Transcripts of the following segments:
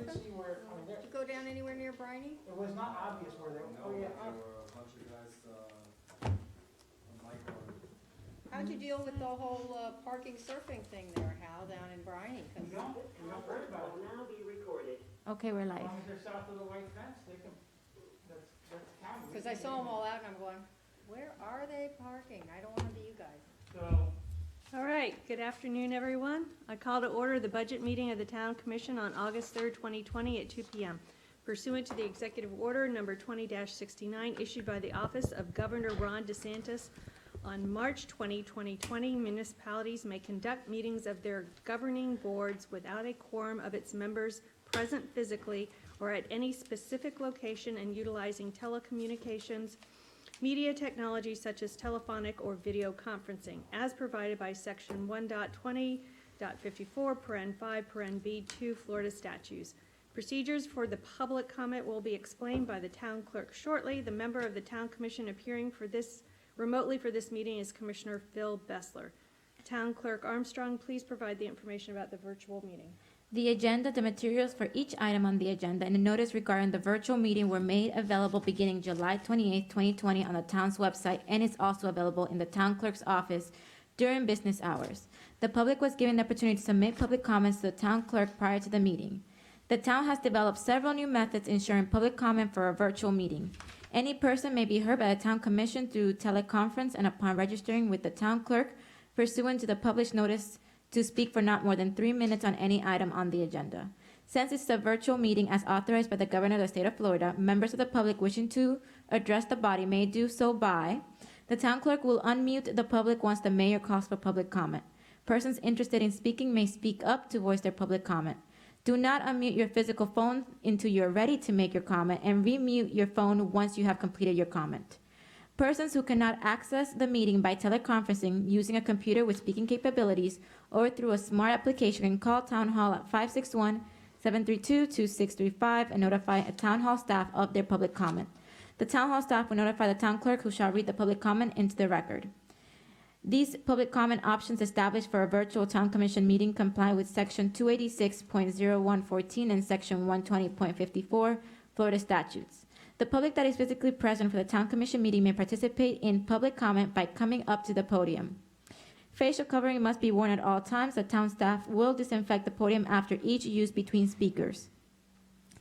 didn't see where, I mean, Did you go down anywhere near Briney? it was not obvious where they, oh No, yeah. there were a bunch of guys on my corner. How'd you deal with the whole parking surfing thing there, Hal, down in Briney? We don't worry about it. Now be recorded. Okay, we're As live. long as they're south of the white fence, they can, that's county. Because I saw them all out and I'm going, where are they parking? I don't want to be you guys. So, All right, good afternoon, everyone. I call to order the budget meeting of the Town Commission on August 3rd, 2020 at 2 p.m. Pursuant to the Executive Order Number 20-69 issued by the Office of Governor Ron DeSantis on March 20, 2020, municipalities may conduct meetings of their governing boards without a quorum of its members present physically or at any specific location and utilizing telecommunications, media technology such as telephonic or video conferencing, as provided by Section 1.20.54, paren 5, paren B2, Florida statutes. Procedures for the public comment will be explained by the town clerk shortly. The member of the Town Commission appearing remotely for this meeting is Commissioner Phil Bessler. Town Clerk Armstrong, please provide the information about the virtual meeting. The agenda, the materials for each item on the agenda, and a notice regarding the virtual meeting were made available beginning July 28, 2020 on the town's website, and is also available in the town clerk's office during business hours. The public was given the opportunity to submit public comments to the town clerk prior to the meeting. The town has developed several new methods ensuring public comment for a virtual meeting. Any person may be heard by the town commission through teleconference and upon registering with the town clerk pursuant to the published notice to speak for not more than 3 minutes on any item on the agenda. Since it's a virtual meeting as authorized by the governor of the state of Florida, members of the public wishing to address the body may do so by the town clerk will unmute the public once the mayor calls for public comment. Persons interested in speaking may speak up to voice their public comment. Do not unmute your physical phone until you're ready to make your comment, and remute your phone once you have completed your comment. Persons who cannot access the meeting by teleconferencing using a computer with speaking capabilities or through a smart application can call Town Hall at 561-732-2635 and notify a Town Hall staff of their public comment. The Town Hall staff will notify the town clerk, who shall read the public comment into the record. These public comment options established for a virtual Town Commission meeting comply with Section 286.0114 and Section 120.54 Florida statutes. The public that is physically present for the Town Commission meeting may participate in public comment by coming up to the podium. Facial covering must be worn at all times. The town staff will disinfect the podium after each use between speakers.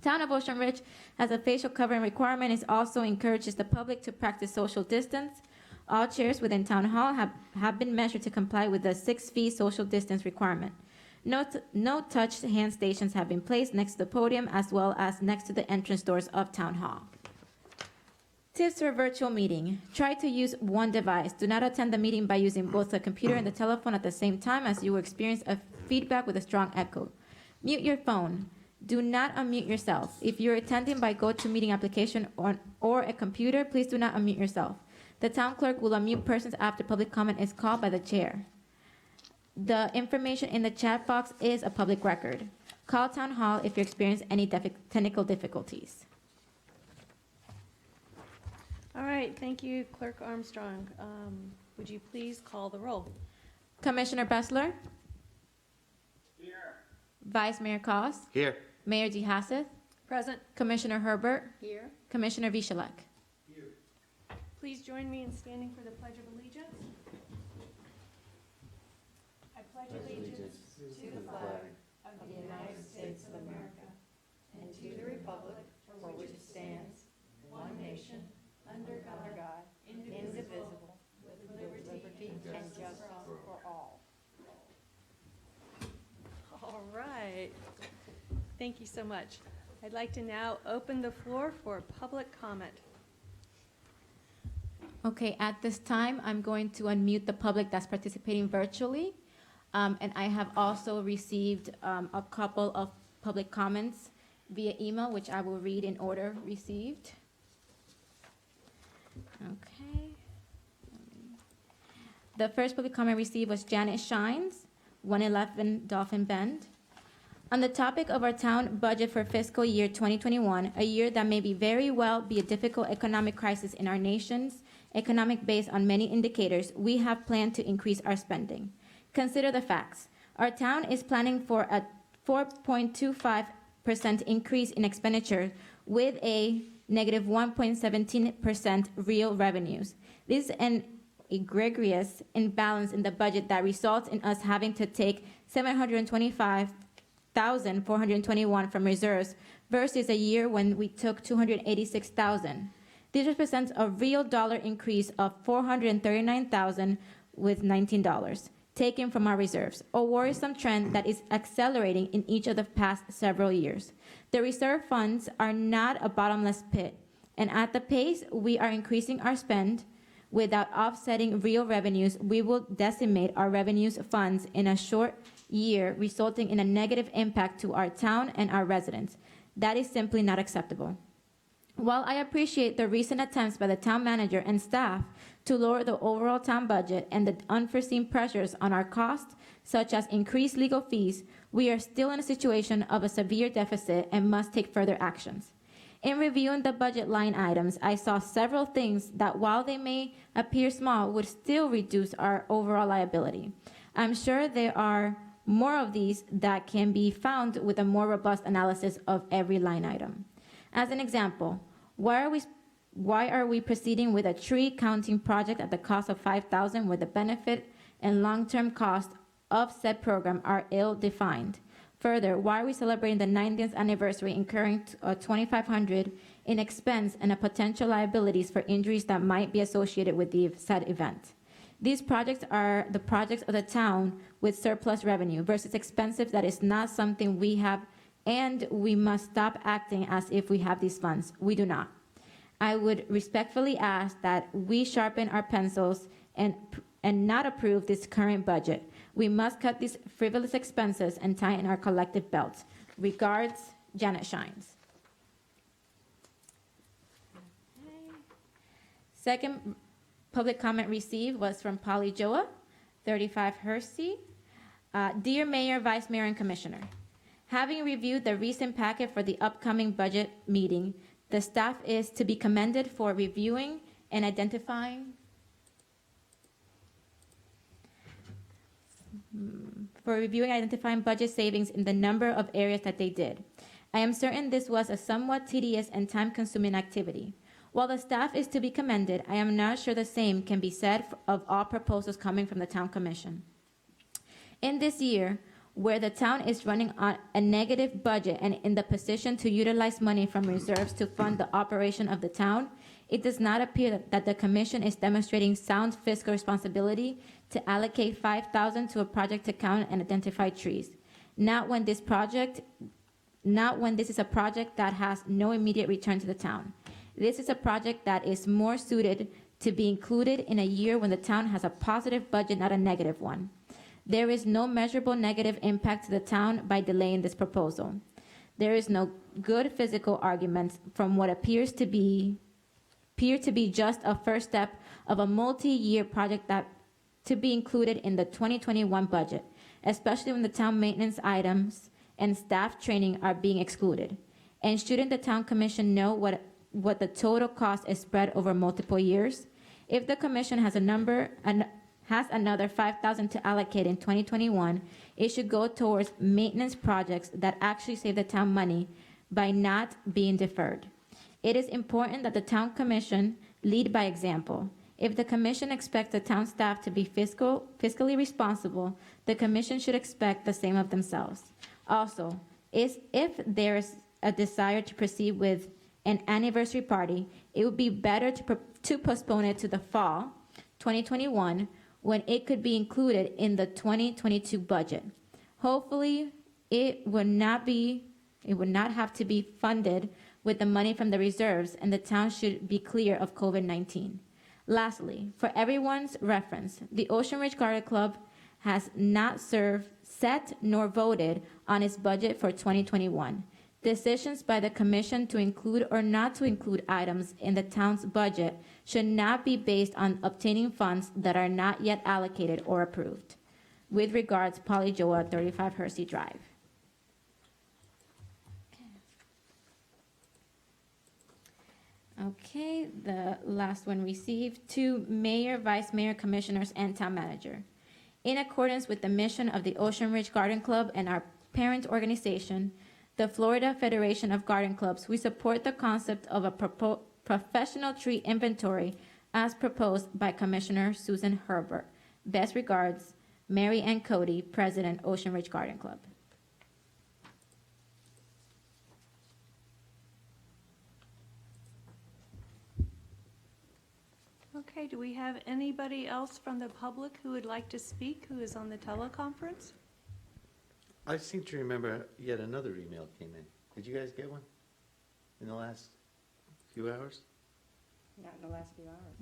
Town of Ocean Ridge has a facial covering requirement. It also encourages the public to practice social distance. All chairs within Town Hall have been measured to comply with the 6 feet social distance requirement. No touch hand stations have been placed next to the podium as well as next to the entrance doors of Town Hall. Tips for a virtual meeting. Try to use one device. Do not attend the meeting by using both the computer and the telephone at the same time, as you will experience a feedback with a strong echo. Mute your phone. Do not unmute yourself. If you're attending by GoToMeeting application or a computer, please do not unmute yourself. The town clerk will unmute persons after public comment is called by the chair. The information in the chat box is a public record. Call Town Hall if you experience any technical difficulties. All right, thank you, Clerk Armstrong. Would you please call the roll? Commissioner Bessler? Here. Vice Mayor Koss? Here. Mayor DeHasseth? Present. Commissioner Herbert? Here? Commissioner Vichalek? Please join me in standing for the Pledge of Allegiance. I pledge allegiance To the flag of the United States of America and to the republic for which it stands, one nation, under God, indivisible, with liberty and justice for all. All right. Thank you so much. I'd like to now open the floor for public comment. Okay, at this time, I'm going to unmute the public that's participating virtually. And I have also received a couple of public comments via email, which I will read in order received. Okay. The first public comment received was Janet Shines, 111 Dolphin Bend. On the topic of our town budget for fiscal year 2021, a year that may very well be a difficult economic crisis in our nation's economic base on many indicators, we have planned to increase our spending. Consider the facts. Our town is planning for a 4.25 0.6% increase in expenditure with a negative 1.17% real revenues. This is an egregious imbalance in the budget that results in us having to take $725,421 from reserves versus a year when we took $286,000. This represents a real dollar increase of $439,000 with $19 taken from our reserves, a worrisome trend that is accelerating in each of the past several years. The reserve funds are not a bottomless pit, and at the pace we are increasing our spend without offsetting real revenues, we will decimate our revenues funds in a short year, resulting in a negative impact to our town and our residents. That is simply not acceptable. While I appreciate the recent attempts by the town manager and staff to lower the overall town budget and the unforeseen pressures on our costs, such as increased legal fees, we are still in a situation of a severe deficit and must take further actions. In reviewing the budget line items, I saw several things that, while they may appear small, would still reduce our overall liability. I'm sure there are more of these that can be found with a more robust analysis of every line item. As an example, why are we proceeding with a tree counting project at the cost of $5,000 where the benefit and long-term cost of said program are ill-defined? Further, why are we celebrating the 90th anniversary incurring $2,500 in expense and a potential liabilities for injuries that might be associated with the said event? These projects are the projects of the town with surplus revenue versus expensive that is not something we have, and we must stop acting as if we have these funds. We do not. I would respectfully ask that we sharpen our pencils and not approve this current budget. We must cut these frivolous expenses and tighten our collective belts. Regards, Janet Shines. Second public comment received was from Polly Joa, 35 Hersey. Dear Mayor, Vice Mayor, and Commissioner, having reviewed the recent packet for the upcoming budget meeting, the staff is to be commended for reviewing and identifying budget savings in the number of areas that they did. I am certain this was a somewhat tedious and time-consuming activity. While the staff is to be commended, I am not sure the same can be said of all proposals coming from the Town Commission. In this year, where the town is running on a negative budget and in the position to utilize money from reserves to fund the operation of the town, it does not appear that the Commission is demonstrating sound fiscal responsibility to allocate $5,000 to a project to count and identify trees. Not when this is a project that has no immediate return to the town. This is a project that is more suited to be included in a year when the town has a positive budget, not a negative one. There is no measurable negative impact to the town by delaying this proposal. There is no good physical arguments from what appear to be just a first step of a multi-year project that to be included in the 2021 budget, especially when the town maintenance items and staff training are being excluded. And shouldn't the Town Commission know what the total cost is spread over multiple years? If the Commission has another $5,000 to allocate in 2021, it should go towards maintenance projects that actually save the town money by not being deferred. It is important that the Town Commission lead by example. If the Commission expects the town staff to be fiscally responsible, the Commission should expect the same of themselves. Also, if there is a desire to proceed with an anniversary party, it would be better to postpone it to the fall 2021, when it could be included in the 2022 budget. Hopefully, it would not have to be funded with the money from the reserves, and the town should be clear of COVID-19. Lastly, for everyone's reference, the Ocean Ridge Garden Club has not set nor voted on its budget for 2021. Decisions by the Commission to include or not to include items in the town's budget should not be based on obtaining funds that are not yet allocated or approved. With regards, Polly Joa, 35 Hersey Drive. Okay, the last one received to Mayor, Vice Mayor, Commissioners, and Town Manager. In accordance with the mission of the Ocean Ridge Garden Club and our parent organization, the Florida Federation of Garden Clubs, we support the concept of a professional tree inventory as proposed by Commissioner Susan Herbert. Best regards, Mary Ann Cody, President, Ocean Ridge Garden Club. Okay, do we have anybody else from the public who would like to speak, who is on the teleconference? I seem to remember yet another email came in. Did you guys get one in the last few hours? Not in the last few hours.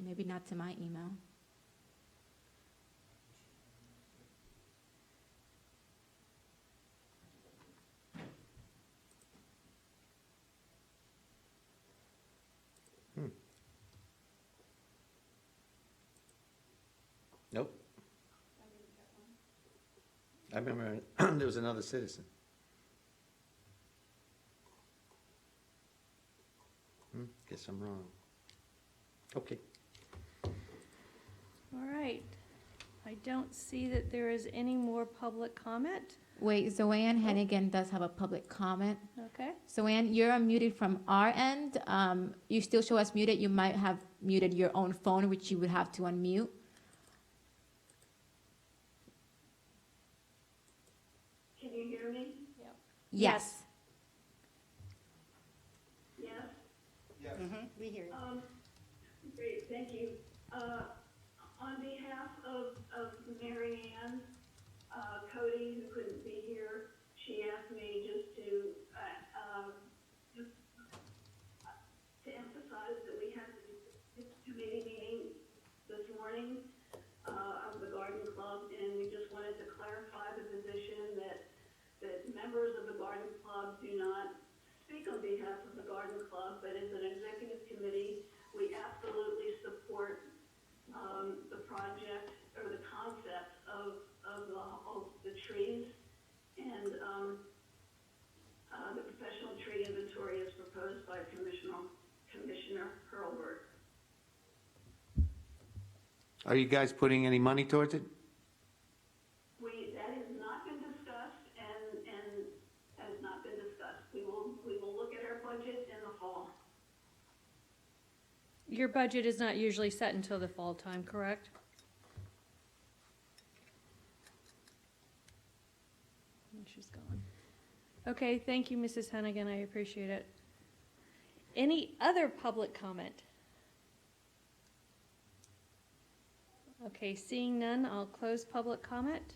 Maybe not to my email. Nope. I remember there was another citizen. Guess I'm wrong. Okay. All right. I don't see that there is any more public comment. Wait, Zoanne Hennigan does have a public comment. Okay. Zoanne, you're unmuted from our end. You still show us muted. You might have muted your own phone, which you would have to unmute. Can you hear me? Yes. Yes? Yes. We hear you. Great, thank you. On behalf of Mary Ann Cody, who couldn't be here, she asked me just to emphasize that we had this committee meeting this morning of the Garden Club, and we just wanted to clarify the position that members of the Garden Club do not speak on behalf of the Garden Club, but as an executive committee, we absolutely support the project or the concept of the trees, and the professional tree inventory is proposed by Commissioner Hurlbert. Are you guys putting any money towards it? That has not been discussed and has not been discussed. We will look at our budget in the fall. Your budget is not usually set until the fall time, correct? And she's gone. Okay, thank you, Mrs. Hennigan. I appreciate it. Any other public comment? Okay, seeing none, I'll close public comment.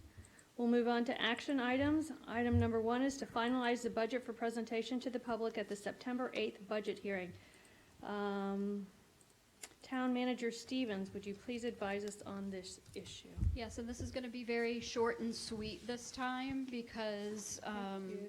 We'll move on to action items. Item number 1 is to finalize the budget for presentation to the public at the September 8th budget hearing. Town Manager Stevens, would you please advise us on this issue? Yes, and this is going to be very short and sweet this time because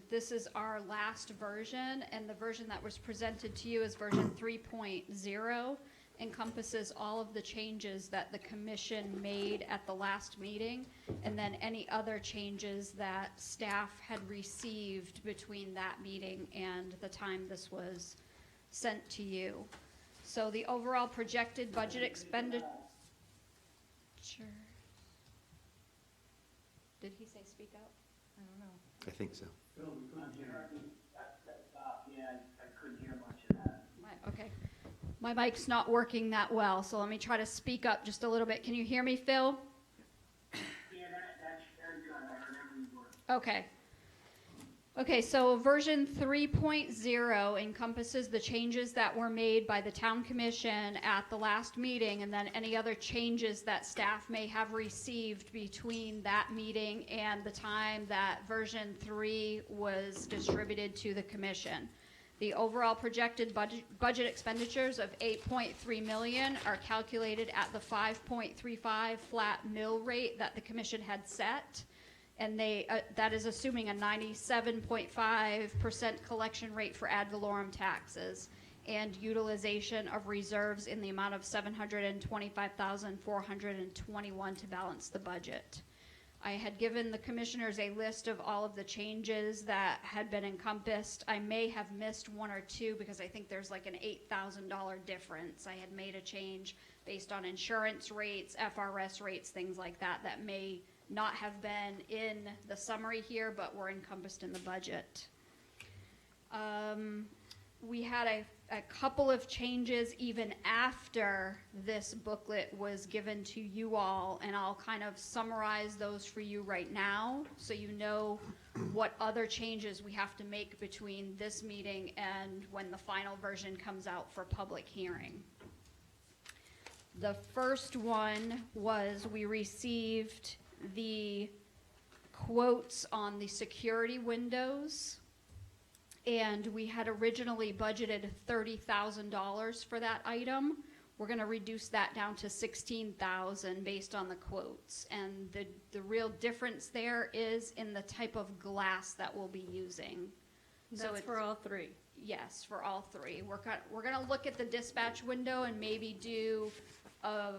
this is our last version, and the version that was presented to you is version 3.0, encompasses all of the changes that the commission made at the last meeting, and then any other changes that staff had received between that meeting and the time this was sent to you. So the overall projected budget expenditure. Did he say speak up? I don't know. I think so. Phil, we couldn't hear you. I couldn't hear much of that. Okay. My mic's not working that well, so let me try to speak up just a little bit. Can you hear me, Phil? Yeah, that's very good. I heard every word. Okay. Okay, so version 3.0 encompasses the changes that were made by the town commission at the last meeting, and then any other changes that staff may have received between that meeting and the time that version 3 was distributed to the commission. The overall projected budget expenditures of $8.3 million are calculated at the 5.35 flat mill rate that the commission had set. And that is assuming a 97.5% collection rate for ad valorem taxes and utilization of reserves in the amount of $725,421 to balance the budget. I had given the commissioners a list of all of the changes that had been encompassed. I may have missed one or two because I think there's like an $8,000 difference. I had made a change based on insurance rates, FRS rates, things like that, that may not have been in the summary here, but were encompassed in the budget. We had a couple of changes even after this booklet was given to you all, and I'll kind of summarize those for you right now, so you know what other changes we have to make between this meeting and when the final version comes out for public hearing. The first one was we received the quotes on the security windows, and we had originally budgeted $30,000 for that item. We're gonna reduce that down to $16,000 based on the quotes. And the real difference there is in the type of glass that we'll be using. So That's for all three. Yes, for all three. We're gonna look at the dispatch window and maybe do a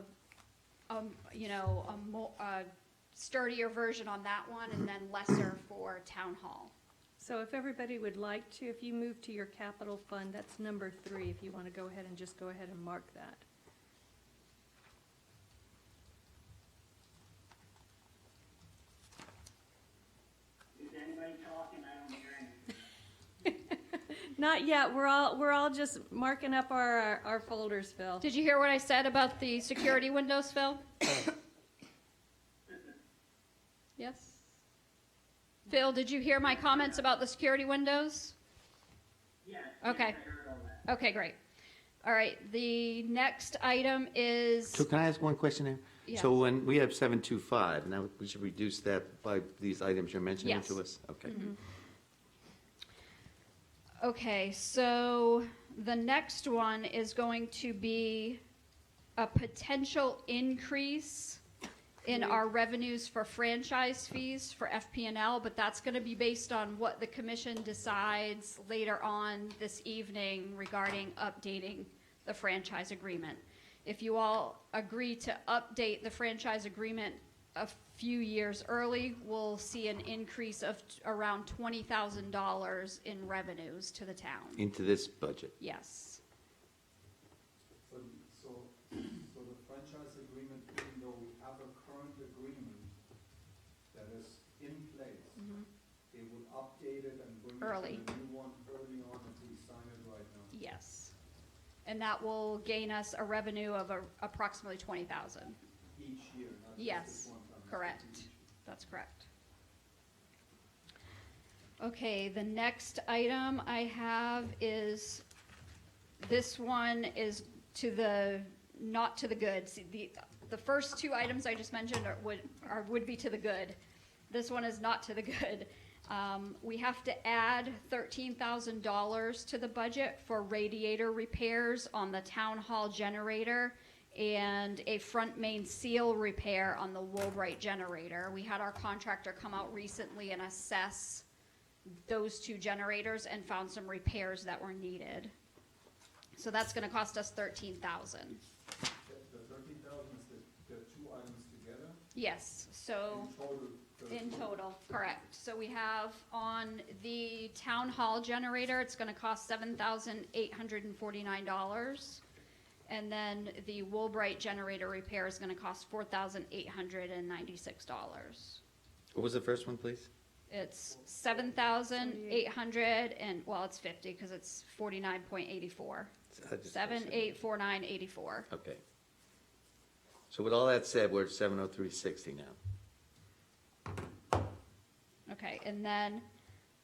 sturdier version on that one, and then lesser for town hall. So if everybody would like to, if you move to your capital fund, that's number 3, if you want to go ahead and just go ahead and mark that. Is anybody talking? I don't hear anything. Not yet, we're all just marking up our folders, Phil. Did you hear what I said about the security windows, Phil? Yes? Phil, did you hear my comments about the security windows? Yes. Okay. Yes, I heard all that. Okay, great. All right, the next item is, So can I ask one question there? Yes. So when we have 725, now we should reduce that by these items you're mentioning Yes. to us? Okay. okay, so the next one is going to be a potential increase in our revenues for franchise fees for FP&L, but that's gonna be based on what the commission decides later on this evening regarding updating the franchise agreement. If you all agree to update the franchise agreement a few years early, we'll see an increase of around $20,000 in revenues to the town. Into this budget? Yes. So the franchise agreement, even though we have a current agreement that is in place, they would update it and bring Early. the new one early on if we sign it right now. Yes. And that will gain us a revenue of approximately $20,000. Each year, not Yes, just this one time. it's correct. each year. That's correct. Okay, the next item I have is, this one is not to the good. See, the first two items I just mentioned would be to the good. This one is not to the good. We have to add $13,000 to the budget for radiator repairs on the town hall generator and a front main seal repair on the Woolbright generator. We had our contractor come out recently and assess those two generators and found some repairs that were needed. So that's gonna cost us $13,000. The 13,000 is the two items together? Yes, so. In total? In total, correct. So we have on the town hall generator, it's gonna cost $7,849. And then the Woolbright generator repair is gonna cost $4,896. What was the first one, please? It's 7,800 and, well, it's 50 because it's 49.84. 7849.84. Okay. So with all that said, we're at 70360 now. Okay, and then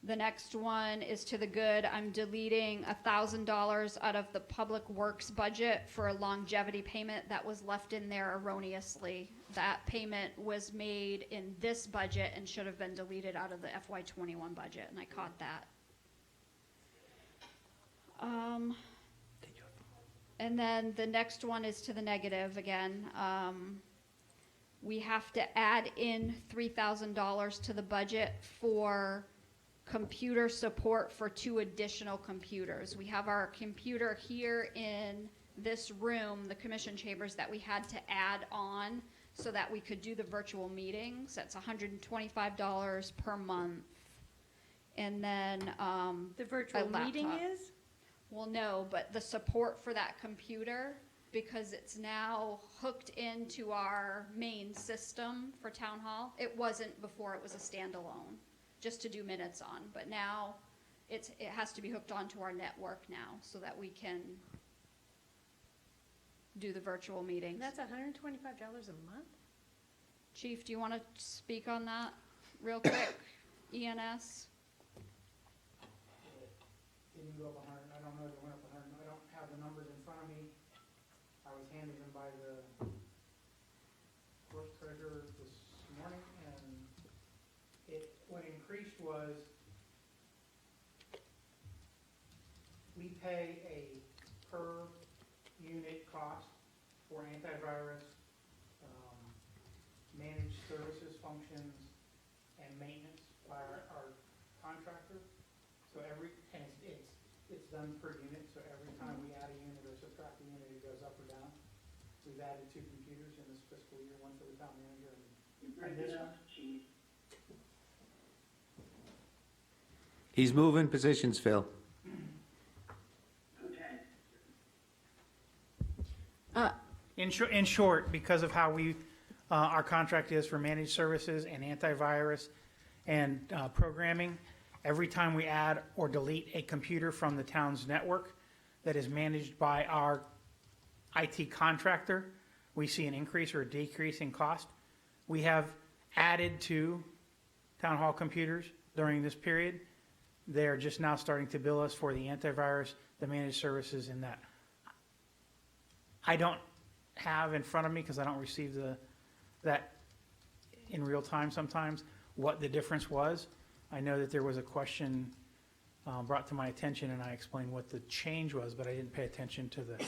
the next one is to the good. I'm deleting $1,000 out of the public works budget for a longevity payment that was left in there erroneously. That payment was made in this budget and should have been deleted out of the FY21 budget, and I caught that. And then the next one is to the negative again. We have to add in $3,000 to the budget for computer support for 2 additional computers. We have our computer here in this room, the commission chambers, that we had to add on so that we could do the virtual meetings. That's $125 per month. And then The virtual meeting laptop. is? Well, no, but the support for that computer, because it's now hooked into our main system for town hall. It wasn't before, it was a standalone, just to do minutes on, but now it has to be hooked onto our network now so that we can do the virtual meetings. That's $125 a month? Chief, do you want to speak on that real quick? ENS? Didn't go up 100, I don't know if it went up 100, I don't have the numbers in front of me. I was handed them by the clerk treasurer this morning, and what increased was, we pay a per unit cost for antivirus, managed services functions, and maintenance by our contractor. So and it's done per unit, so every time we add a unit or subtract a unit, it goes up or down. We've added 2 computers in this fiscal year, one for the town manager and this one. He's moving positions, Phil. In short, because of how our contract is for managed services and antivirus and programming, every time we add or delete a computer from the town's network that is managed by our IT contractor, we see an increase or a decrease in cost. We have added 2 town hall computers during this period. They're just now starting to bill us for the antivirus, the managed services, and that. I don't have in front of me, because I don't receive that in real time sometimes, what the difference was. I know that there was a question brought to my attention, and I explained what the change was, but I didn't pay attention to the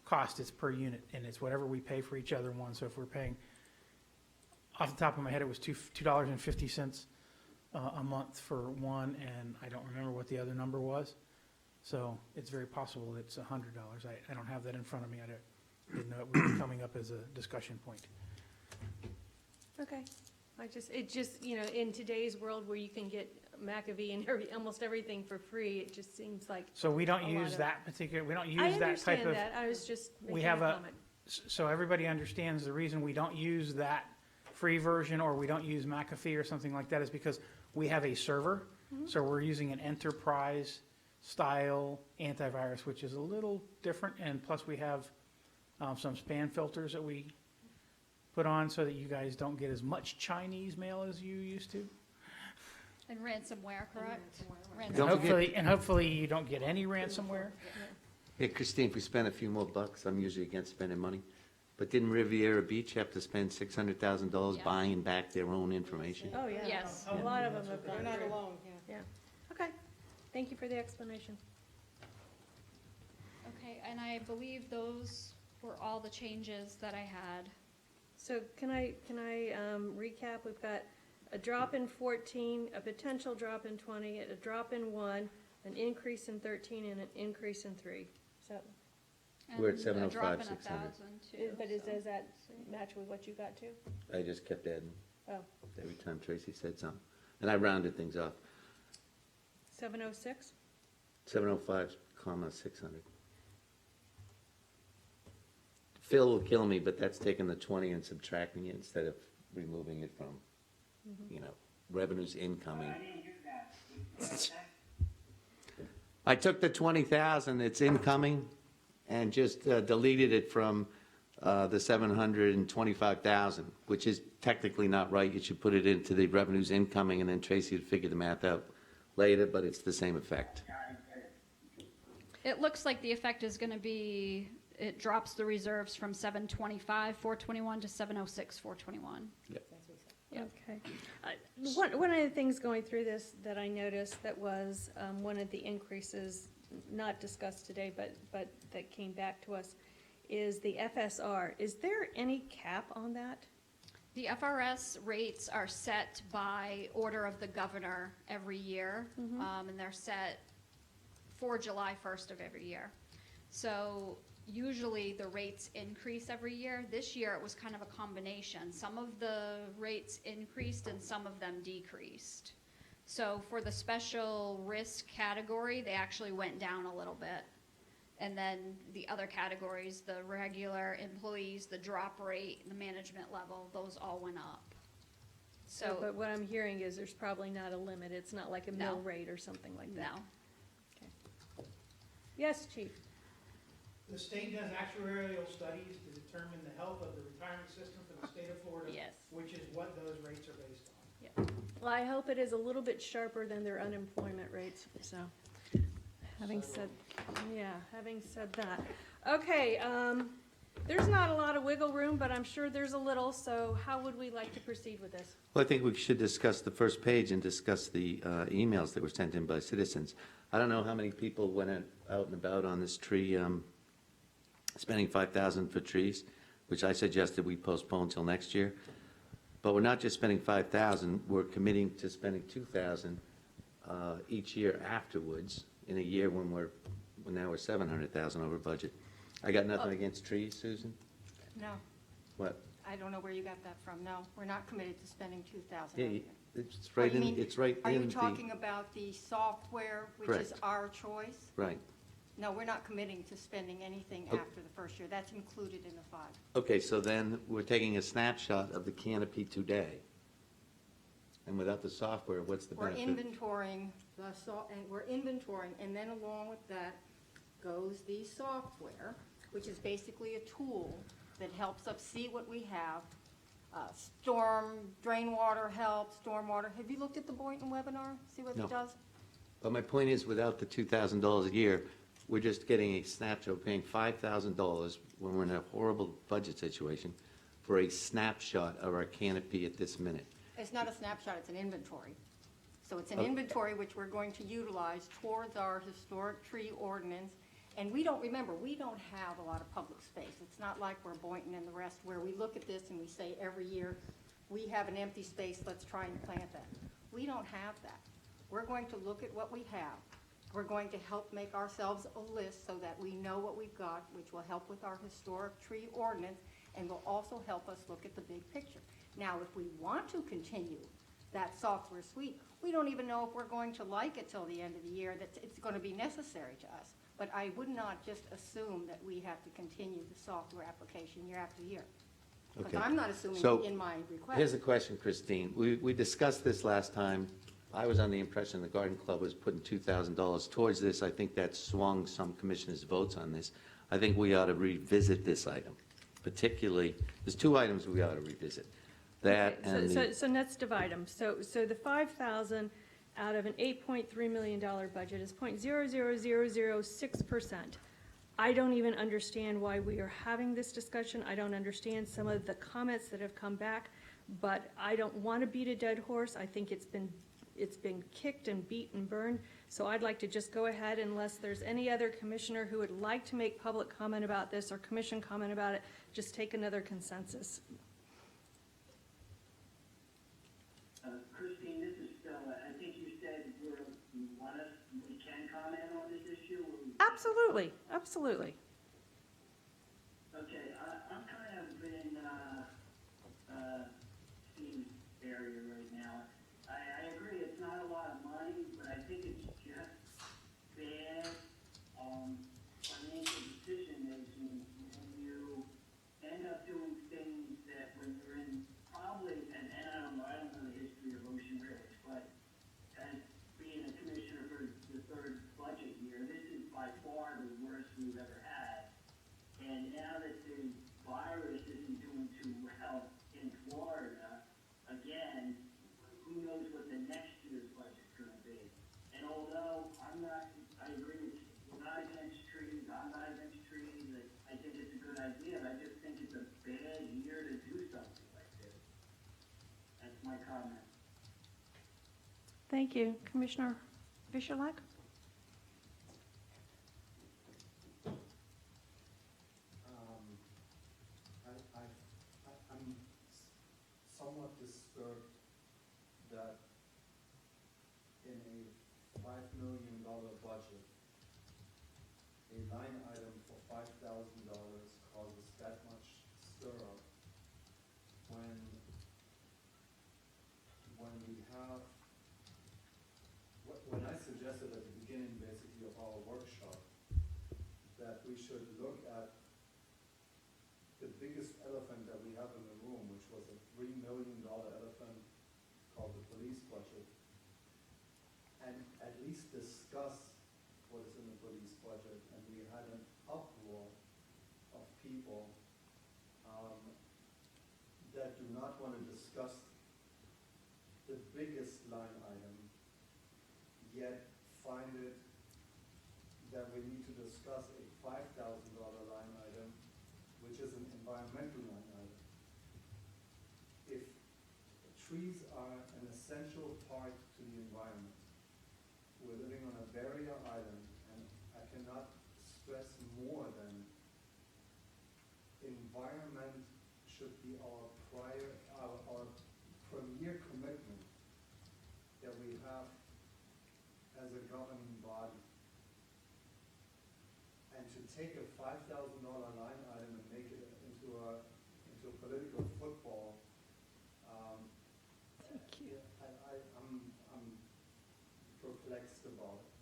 cost. It's per unit, and it's whatever we pay for each other one. So if we're paying, off the top of my head, it was $2.50 a month for one, and I don't remember what the other number was. So it's very possible it's $100. I don't have that in front of me. I didn't know it would be coming up as a discussion point. Okay. It just, in today's world where you can get McAfee and almost everything for free, it just seems like. So we don't A lot use of- that particular, we don't I use that type understand of. that, I was just we making a have a- comment. So everybody understands the reason we don't use that free version, or we don't use McAfee or something like that, is because we have a server. So we're using an enterprise style antivirus, which is a little different, and plus we have some spam filters that we put on so that you guys don't get as much Chinese mail as you used to. And ransomware, correct? Don't forget- And hopefully you don't get any ransomware. Hey, Christine, if we spend a few more bucks, I'm usually against spending money, but didn't Riviera Beach have to spend $600,000 Yeah. buying back their own information? Oh, yeah. Yes. A lot of them have gone You're not through. alone, yeah. Yeah, okay. Thank you for the explanation. Okay, and I believe those were all the changes that I had. So can I recap? We've got a drop in 14, a potential drop in 20, a drop in 1, an increase in 13, and an increase in 3. So, We're at And a 705, drop in 600. 1,000 too. but so- does that match with what you got too? I just kept adding Oh, every time Tracy said something. And I rounded things off. 706? 705, comma, 600. Phil will kill me, but that's taking the 20 and subtracting it instead of removing it from, revenues incoming. I took the 20,000 that's incoming and just deleted it from the 725,000, which is technically not right. You should put it into the revenues incoming, and then Tracy would figure the math out later, but it's the same effect. It looks like the effect is going to be, it drops the reserves from 725, 421 to 706, 421. Yep. Okay. One of the things going through this that I noticed that was one of the increases, not discussed today, but that came back to us, is the FSR. Is there any cap on that? The FRS rates are set by order of the governor every year, and they're set for July 1st of every year. So usually the rates increase every year. This year it was kind of a combination. Some of the rates increased and some of them decreased. So for the special risk category, they actually went down a little bit. And then the other categories, the regular employees, the drop rate, the management level, those all went up. But what I'm hearing is there's probably not a limit. It's not like a mill No. rate or something like that. No. Yes, Chief? The state does actuarial studies to determine the health of the retirement system for the state of Florida. Yes. Which is what those rates are based on. Well, I hope it is a little bit sharper than their unemployment rates, so, having said that. Okay, there's not a lot of wiggle room, but I'm sure there's a little, so how would we like to proceed with this? Well, I think we should discuss the first page and discuss the emails that were sent in by citizens. I don't know how many people went out and about on this tree, spending $5,000 for trees, which I suggested we postpone till next year. But we're not just spending $5,000, we're committing to spending $2,000 each year afterwards, in a year when now we're $700,000 over budget. I got nothing against trees, Susan? No, What? I don't know where you got that from. No, we're not committed to spending 2,000. Yeah, it's right in, it's right Are you in talking the, about the software, which is Correct. our choice? right. No, we're not committing to spending anything Oh. after the first year. That's included in the 5. Okay, so then we're taking a snapshot of the canopy today. And without the software, what's the We're benefit? inventorying and then along with that goes the software, which is basically a tool that helps us see what we have. Drain water help, stormwater. Have you looked at the Boynton webinar? See what No. it does? But my point is, without the $2,000 a year, we're just getting a snapshot, paying $5,000 when we're in a horrible budget situation for a snapshot of our canopy at this minute. It's not a snapshot, it's an inventory. So it's an Okay. inventory which we're going to utilize towards our historic tree ordinance. And we don't have a lot of public space. It's not like we're Boynton and the rest where we look at this and we say every year, we have an empty space, let's try and plant that. We don't have that. We're going to look at what we have. We're going to help make ourselves a list so that we know what we've got, which will help with our historic tree ordinance and will also help us look at the big picture. Now, if we want to continue that software suite, we don't even know if we're going to like it till the end of the year, that it's going to be necessary to us. But I would not just assume that we have to continue the software application year after year. Because Okay. I'm not assuming So, it in my request. Here's a question, Christine. We discussed this last time. I was on the impression the Garden Club was putting $2,000 towards this. I think that swung some commissioners' votes on this. I think we ought to revisit this item, particularly, there's 2 items we ought to revisit. That Okay, and the, so let's divide them. So the 5,000 out of an $8.3 million budget is 0.00006%. I don't even understand why we are having this discussion. I don't understand some of the comments that have come back, but I don't want to beat a dead horse. I think it's been kicked and beat and burned. So I'd like to just go ahead, unless there's any other commissioner who would like to make public comment about this or commission comment about it, just take another consensus. Christine, this is Stella. I think you said we can comment on this issue. Absolutely, absolutely. Okay, I'm kind of in Steve's area right now. I agree, it's not a lot of money, but I think it's just bad financial decision making when you end up doing things that when you're in probably, and I don't know the history of Ocean Ridge, but as being a commissioner for the 3rd budget year, this is by far the worst we've ever had. And now that the virus isn't doing too well in Florida, again, who knows what the next year's budget's gonna be. And although I agree with you, we're not against trees, I'm not against trees, I think it's a good idea, I just think it's a bad year to do something like this. That's my comment. Thank you. Commissioner Fischer-Lack? I'm somewhat disturbed that in a $5 million budget, a line item for $5,000 causes that much stir up when we have, when I suggested at the beginning basically of our workshop that we should look at the biggest elephant that we have in the room, which was a $3 million elephant called the police budget, and at least discuss what is in the police budget, and we had an uproar of people that do not want to discuss the biggest line item, yet find it that we need to discuss a $5,000 line item, which is an environmental line item. If trees are an essential part to the environment, we're living on a barrier island, and I cannot stress more than environment should be our premier commitment that we have as a governing body. And to take a $5,000 line item and make it into a political football, I'm perplexed about it.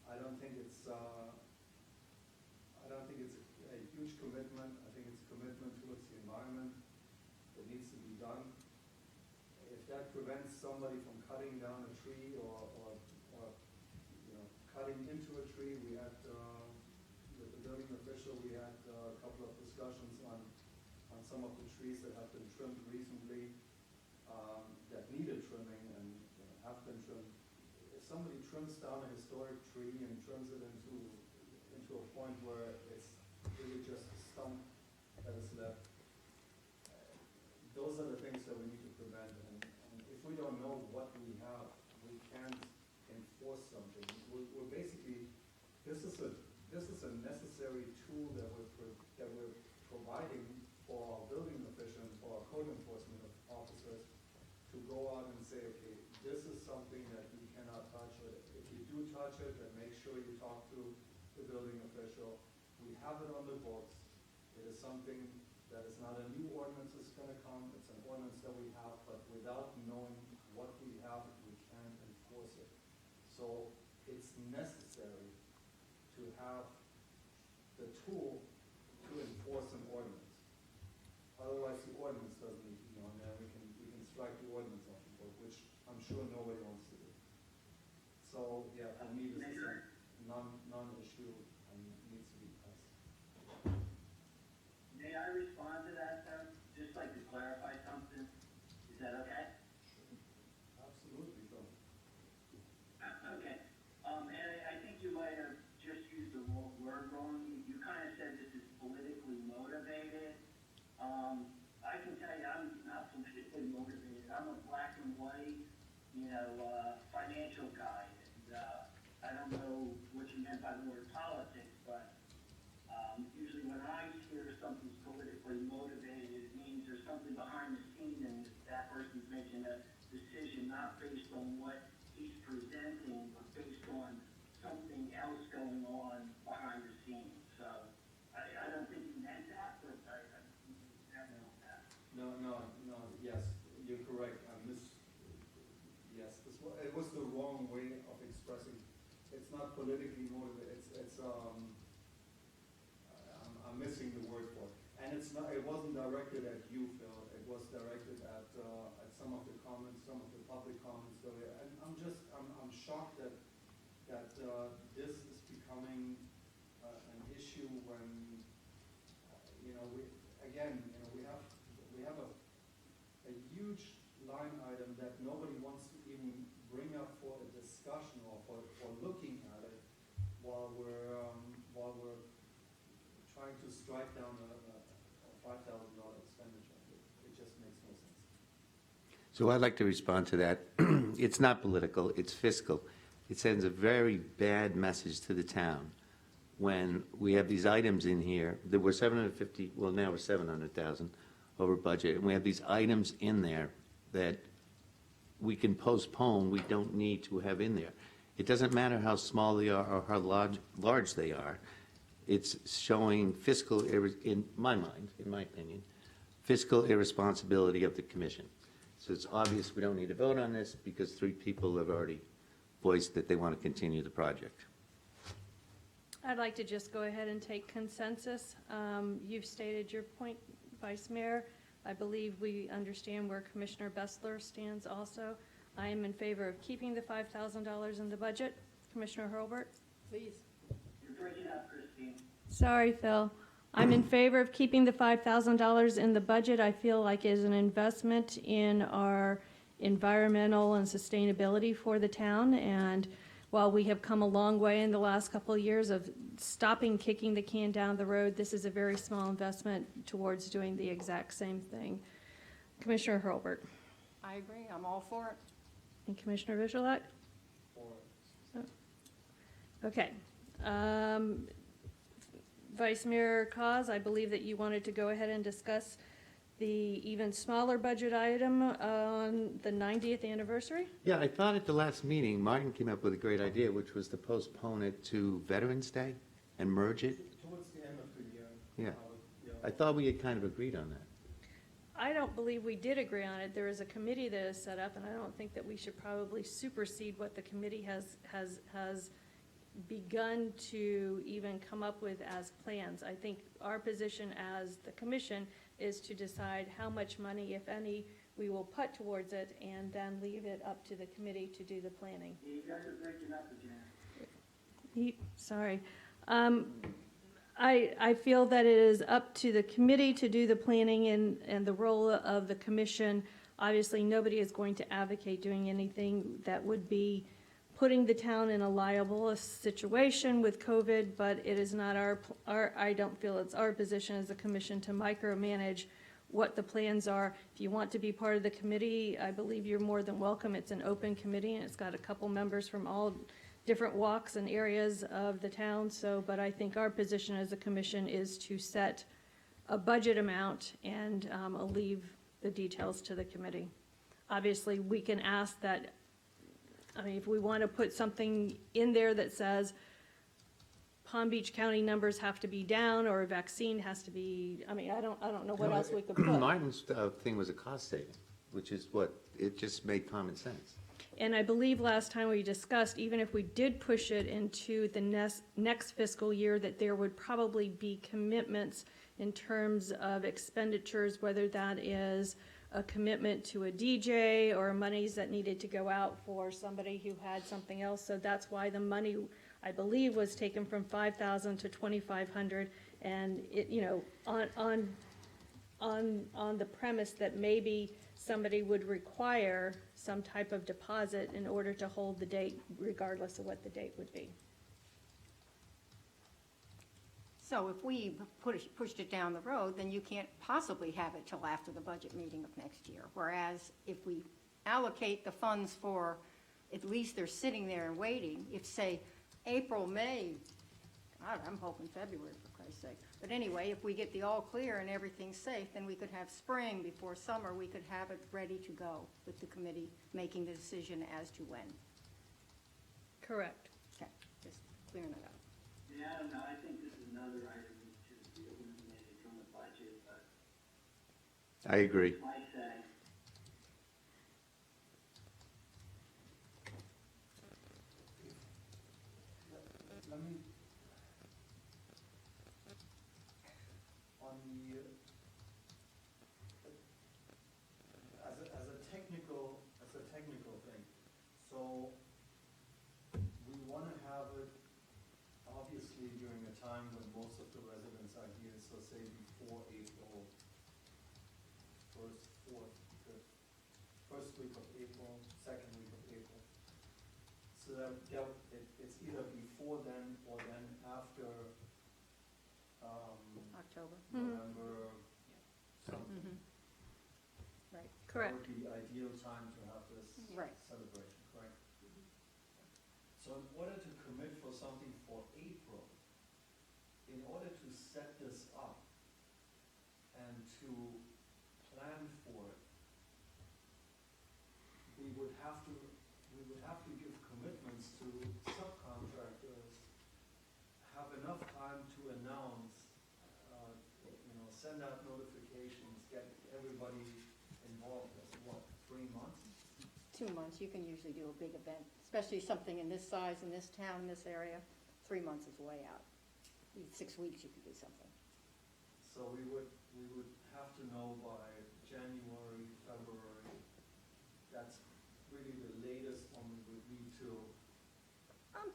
I don't think it's a huge commitment. I think it's a commitment towards the environment that needs to be done. If that prevents somebody from cutting down a tree or cutting into a tree, we had with the building official, we had a couple of discussions on some of the trees that have been trimmed recently, that needed trimming and have been trimmed. If somebody trims down a historic tree and trims it into a point where it's really just a stump that is left, those are the things that we need to prevent. And if we don't know what we have, we can't enforce something. We're basically, this is a necessary tool that we're providing for our building officials, for our code enforcement officers, to go out and say, okay, this is something that you cannot touch. Or if you do touch it, then make sure you talk to the building official. We have it on the books. It is something that is not a new ordinance that's going to come. It's an ordinance that we have, but without knowing what we have, we can't enforce it. So it's necessary to have the tool to enforce an ordinance. Otherwise, the ordinance doesn't need to be on there. We can strike the ordinance off the book, which I'm sure nobody wants to do. So yeah, for me, this is a non-issue and needs to be passed. May I respond to that, though? Just like to clarify something? Is that okay? Absolutely, Phil. Okay. And I think you might have just used the word wrong. You kind of said this is politically motivated. I can tell you I'm not politically motivated. I'm a black and white, financial guy. And I don't know what you meant by the word politics, but usually when I hear something's politically motivated, it means there's something behind the scene and that person's making a decision not based on what he's presenting, but based on something else going on behind the scenes. So I don't think you meant that, but I don't know that. No, yes, you're correct. Yes, it was the wrong way of expressing. It's not politically motivated. I'm missing the word for it. And it wasn't directed at you, Phil. It was directed at some of the comments, some of the public comments. So, and I'm shocked that this is becoming an issue when we have a huge line item that nobody wants to even bring up for a discussion or for looking at it while we're trying to strike down a $5,000 expenditure. It just makes no sense. So I'd like to respond to that. It's not political, it's fiscal. It sends a very bad message to the town when we have these items in here that were 750, well, now we're 700,000 over budget, and we have these items in there that we can postpone, we don't need to have in there. It doesn't matter how small they are or how large they are. It's showing fiscal, in my mind, in my opinion, fiscal irresponsibility of the commission. So it's obvious we don't need to vote on this because 3 people have already voiced that they want to continue the project. I'd like to just go ahead and take consensus. You've stated your point, Vice Mayor. I believe we understand where Commissioner Bessler stands also. I am in favor of keeping the $5,000 in the budget. Commissioner Hurlbert? Please. Sorry, Phil. I'm in favor of keeping the $5,000 in the budget. I feel like it is an investment in our environmental and sustainability for the town. And while we have come a long way in the last couple of years of stopping kicking the can down the road, this is a very small investment towards doing the exact same thing. Commissioner Hurlbert I agree, I'm all for it. and Commissioner Visualak? Or Okay. Vice Mayor Cos, I believe that you wanted to go ahead and discuss the even smaller budget item on the 90th anniversary? Yeah, I thought at the last meeting, Martin came up with a great idea, which was to postpone it to Veterans Day and merge it. towards the end of the year. Yeah. I would- yeah. I thought we had kind of agreed on that. I don't believe we did agree on it. There is a committee that is set up, and I don't think that we should probably supersede what the committee has begun to even come up with as plans. I think our position as the commission is to decide how much money, if any, we will put towards it, and then leave it up to the committee to do the planning. You guys are breaking up again. Sorry. I feel that it is up to the committee to do the planning and the role of the commission. Obviously, nobody is going to advocate doing anything that would be putting the town in a liable situation with COVID, but it is not I don't feel it's our position as a commission to micromanage what the plans are. If you want to be part of the committee, I believe you're more than welcome. It's an open committee, and it's got a couple members from all different walks and areas of the town, but I think our position as a commission is to set a budget amount and I'll leave the details to the committee. Obviously, we can ask that, if we want to put something in there that says Palm Beach County numbers have to be down or a vaccine has to be, I don't know what else we could put. Martin's thing was a cost saving, which is what, it just made common sense. And I believe last time we discussed, even if we did push it into the next fiscal year, that there would probably be commitments in terms of expenditures, whether that is a commitment to a DJ or monies that needed to go out for somebody who had something else. So that's why the money, I believe, was taken from 5,000 to 2,500, and it, on the premise that maybe somebody would require some type of deposit in order to hold the date, regardless of what the date would be. So if we pushed it down the road, then you can't possibly have it till after the budget meeting of next year. Whereas if we allocate the funds for, at least they're sitting there and waiting, if say April, May, God, I'm hoping February for Christ's sake. But anyway, if we get the all clear and everything's safe, then we could have spring before summer, we could have it ready to go with the committee making the decision as to when. Correct. Okay, just clearing that up. Yeah, I don't know, I think this is another item that should be eliminated from the budget, but I agree. my say. Let me, on the, as a technical thing, so we want to have it obviously during a time when most of the residents are here, so say before April, first week of April, second week of April. So that it's either before then or then after, October. November, something. Mhm. Right. Correct. That would be ideal time to have this Right. celebration, correct? So in order to commit for something for April, in order to set this up and to plan for it, we would have to give commitments to subcontractors, have enough time to announce, send out notifications, get everybody involved. That's what, 3 months? 2 months, you can usually do a big event, especially something in this size, in this town, in this area. 3 months is way out. 6 weeks, you could do something. So we would have to know by January, February. That's really the latest one we would need to.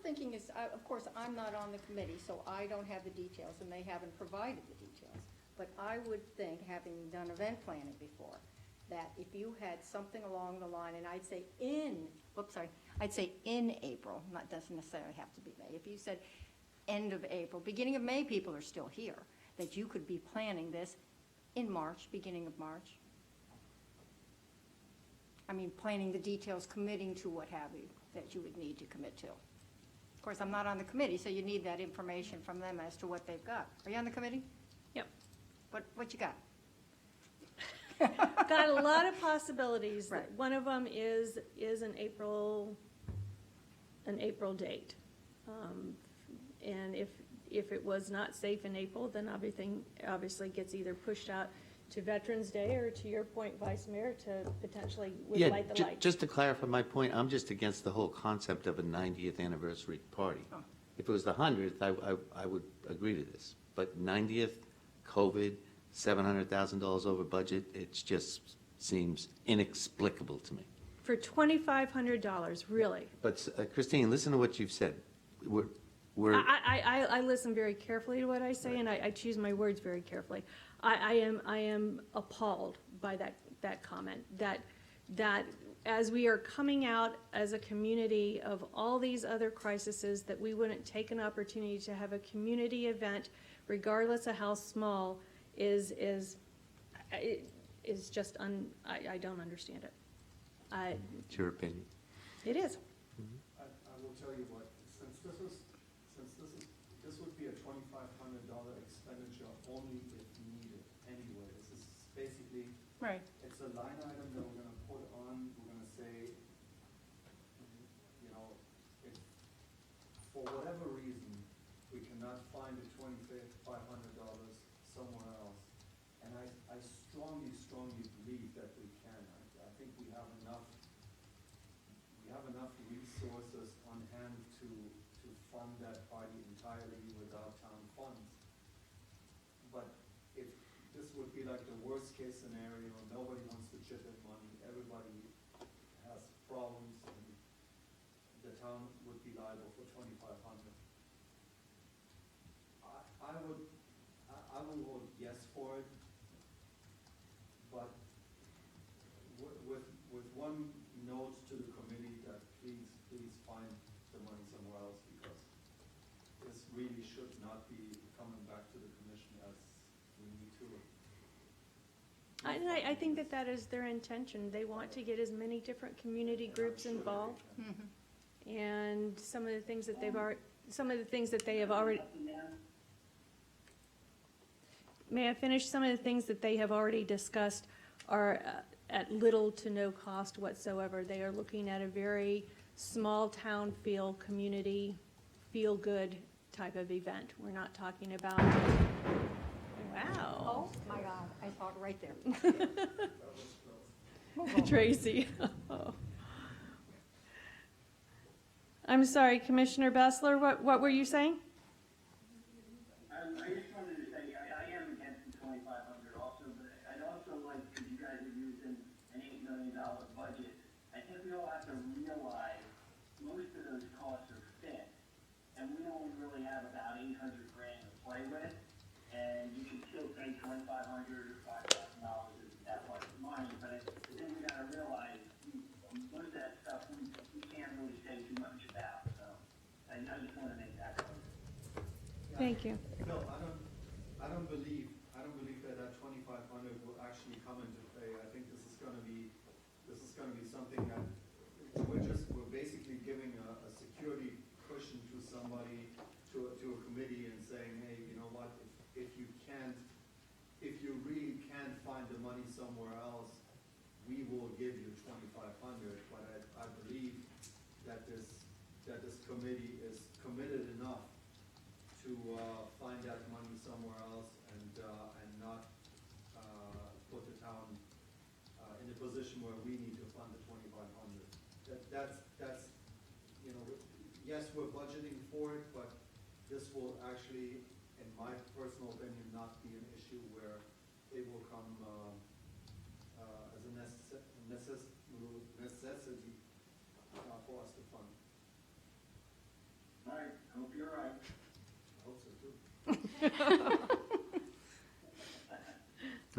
thinking is, of course, I'm not on the committee, so I don't have the details, and they haven't provided the details. But I would think, having done event planning before, that if you had something along the line, and I'd say I'd say in April, not, doesn't necessarily have to be May. If you said end of April, beginning of May, people are still here, that you could be planning this in March, beginning of March. I mean, planning the details, committing to what have you, that you would need to commit to. Of course, I'm not on the committee, so you need that information from them as to what they've got. Are you on the committee? Yep. What you got? Got a lot of possibilities. Right. One of them is an April date. And if it was not safe in April, then everything obviously gets either pushed out to Veterans Day, or to your point, Vice Mayor, to potentially would Yeah, light the lights. just to clarify my point, I'm just against the whole concept of a 90th anniversary party. Oh. If it was the 100th, I would agree to this. But 90th, COVID, $700,000 over budget, it just seems inexplicable to me. For $2,500, really. But Christine, listen to what you've said. We're I listen very carefully to what I say, and I choose my words very carefully. I am appalled by that comment, that as we are coming out as a community of all these other crises, that we wouldn't take an opportunity to have a community event, regardless of how small, is just I don't understand it. It's your opinion. It is. I will tell you what, this would be a $2,500 expenditure only if needed anyway. This is basically, Right. it's a line item that we're gonna put on, we're gonna say, you know, if for whatever reason, we cannot find the $2,500 somewhere else. And I strongly believe that we can. I think we have enough resources on hand to fund that party entirely without town funds. But if this would be like the worst case scenario, nobody wants to chip in money, everybody has problems, and the town would be liable for $2,500. I will vote yes for it, but with one note to the committee that please find the money somewhere else, because this really should not be coming back to the commission as we need to. I think that is their intention. They want to get as many different community groups I'm sure that involved, we can. and some of the things that they have already. May I finish? Some of the things that they have already discussed are at little to no cost whatsoever. They are looking at a very small town feel, community, feel-good type of event. We're not talking about, wow. Oh, my God, I saw it right there. Tracy. Oh. I'm sorry, Commissioner Bessler, what were you saying? I just wanted to say, I am against the $2,500 also, but I'd also like, because you guys are using an $8 million budget, I think we all have to realize most of those costs are fixed, and we only really have about $800,000 to play with, and you can still say $2,500 or $5,000 is that much money, but then we gotta realize most of that stuff we can't really say too much about, so I just wanna make that clear. Thank you. No, I don't believe that 2,500 will actually come into play. I think this is gonna be something that we're basically giving a security cushion to somebody, to a committee, and saying, hey, you know what, if you really can't find the money somewhere else, we will give you 2,500. But I believe that this committee is committed enough to find that money somewhere else and not put the town in a position where we need to fund the 2,500. That's you know, yes, we're budgeting for it, but this will actually, in my personal opinion, not be an issue where it will come as a necessity for us to fund.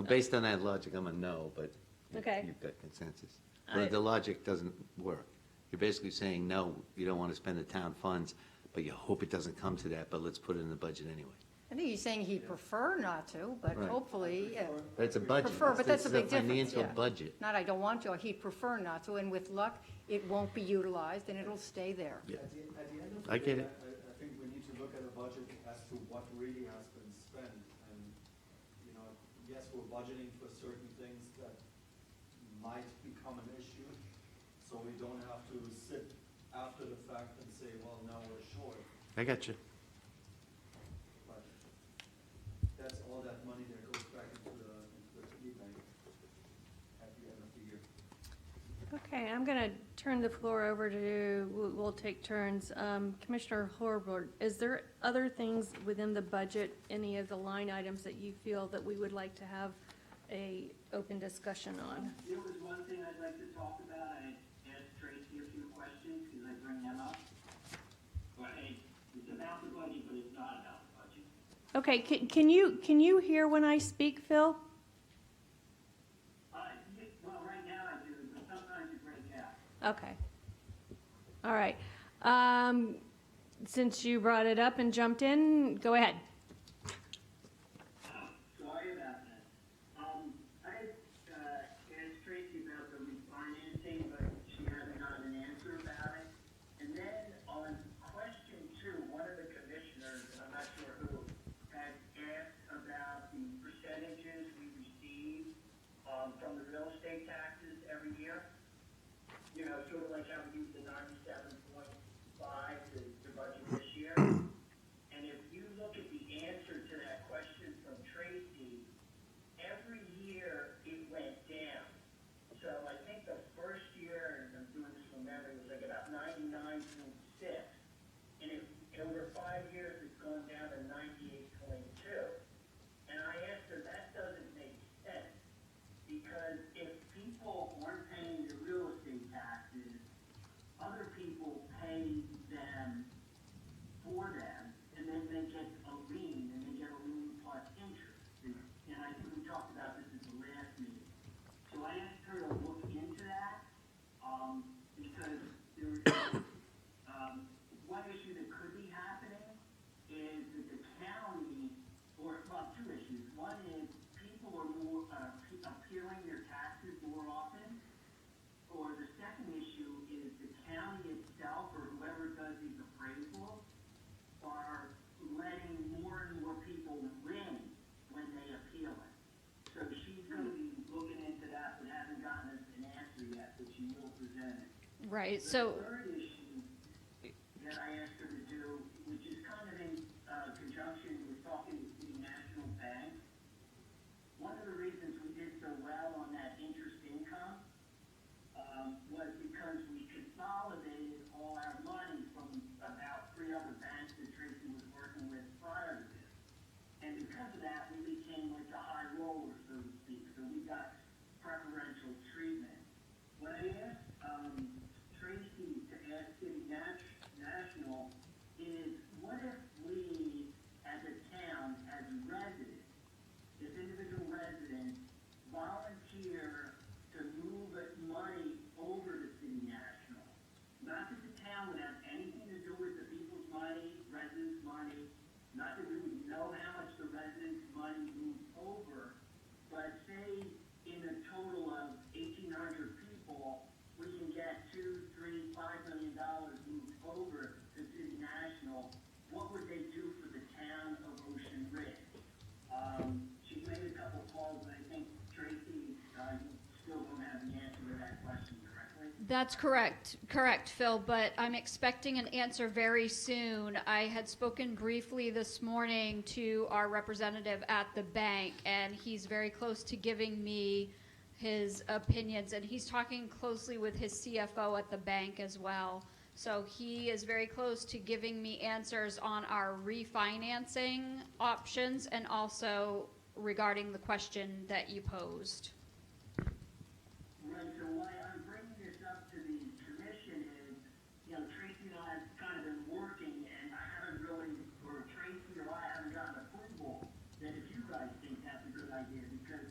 Based on that logic, I'm a no, but Okay. you've got consensus. I- But the logic doesn't work. You're basically saying, no, you don't want to spend the town funds, but you hope it doesn't come to that, but let's put it in the budget anyway. I think he's saying he'd prefer not to, but Right. hopefully, But it's a budget. Prefer, but that's a big It's a difference, financial yeah. budget. not I don't want to, he'd prefer not to, and with luck, it won't be utilized and it'll stay there. Yeah. At the end of the I get day, it. I think we need to look at a budget as to what really has been spent. And, you know, yes, we're budgeting for certain things that might become an issue, so we don't have to sit after the fact and say, well, now we're short. I got you. But that's all that money that goes back into the piggy bank at the end of the year. Okay, I'm going to turn the floor over to, we'll take turns. Commissioner Horvath, is there other things within the budget, any of the line items that you feel that we would like to have a open discussion on? There was one thing I'd like to talk about. I asked Tracy a few questions because I bring them up. But it's about the budget, but it's not about the budget. Okay, can you hear when I speak, Phil? Well, right now I do, but sometimes you break out. Okay. All right. Since you brought it up and jumped in, go ahead. Sorry about that. I asked Tracy about the refinancing, but she hasn't gotten an answer about it. And then on question 2, one of the commissioners, and I'm not sure who, had asked about the percentages we receive from the real estate taxes every year. You know, sort of like how we use the 97.5 to budget this year. And if you look at the answer to that question from Tracy, every year it went down. So I think the first year, and I'm doing this from memory, was like about 99.6. And if over 5 years, it's gone down to 98.2. And I asked her, that doesn't make sense. Because if people weren't paying their real estate taxes, other people pay them for them, and then they get a lien, and they get a lien plus interest. And I think we talked about this at the last meeting. So I asked her to look into that, because there was, one issue that could be happening is that the county, or, well, 2 issues. One is people are more, appealing their taxes more often. Or the second issue is the county itself, or whoever does these appraisals, are letting more and more people win when they appeal it. So she's gonna be looking into that, but hasn't gotten us an answer yet, but she will present it. Right, The so, third issue that I asked her to do, which is kind of in conjunction with talking with the National Bank, one of the reasons we did so well on that interest income was because we consolidated all our money from about 3 other banks that Tracy was working with prior to this. And because of that, we became like the high roller, so to speak. So we got preferential treatment. When I asked Tracy to ask City National is, what if we, as a town, as residents, if individual residents volunteer to move money over to City National? Not that the town would have anything to do with the people's money, residents' money, not that we would know how much the residents' money moved over, but say in a total of 1,800 people, we can get $2, $3, $5 million moved over to City National. What would they do for the town of Ocean Ridge? She's made a couple calls, and I think, Tracy, you still don't have the answer to that question correctly. that's correct, Phil, but I'm expecting an answer very soon. I had spoken briefly this morning to our representative at the bank, and he's very close to giving me his opinions, and he's talking closely with his CFO at the bank as well. So he is very close to giving me answers on our refinancing options and also regarding the question that you posed. Right, so why I'm bringing this up to the commission is, you know, Tracy and I have kind of been working, and I haven't really, or Tracy or I haven't gotten approval that if you guys think that's a good idea, because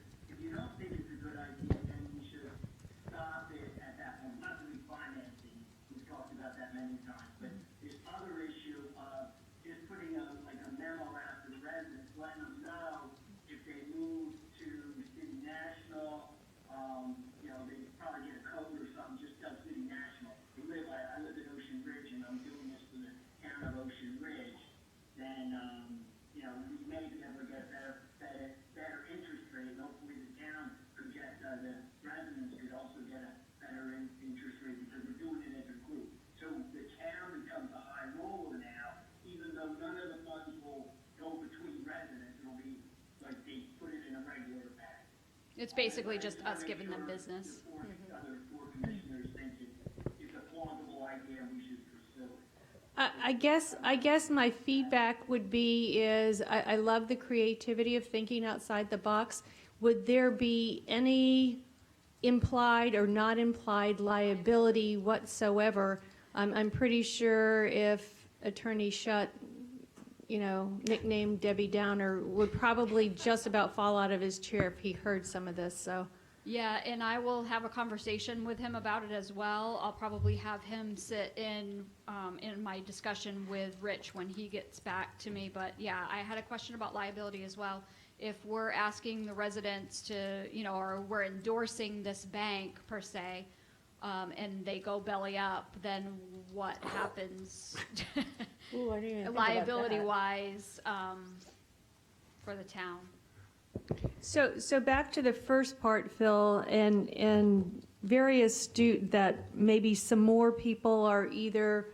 between residents, it'll be like they put it in a regular bag. It's basically just us giving them business. The other four commissioners think it's a plausible idea and we should pursue it. I guess my feedback would be is, I love the creativity of thinking outside the box. Would there be any implied or not implied liability whatsoever? I'm pretty sure if Attorney Shutt, nicknamed Debbie Downer, would probably just about fall out of his chair if he heard some of this, so. Yeah, and I will have a conversation with him about it as well. I'll probably have him sit in my discussion with Rich when he gets back to me. But yeah, I had a question about liability as well. If we're asking the residents to, or we're endorsing this bank per se, and they go belly up, then what happens Ooh, I didn't even think about that. liability-wise for the town? So back to the first part, Phil, and very astute that maybe some more people are either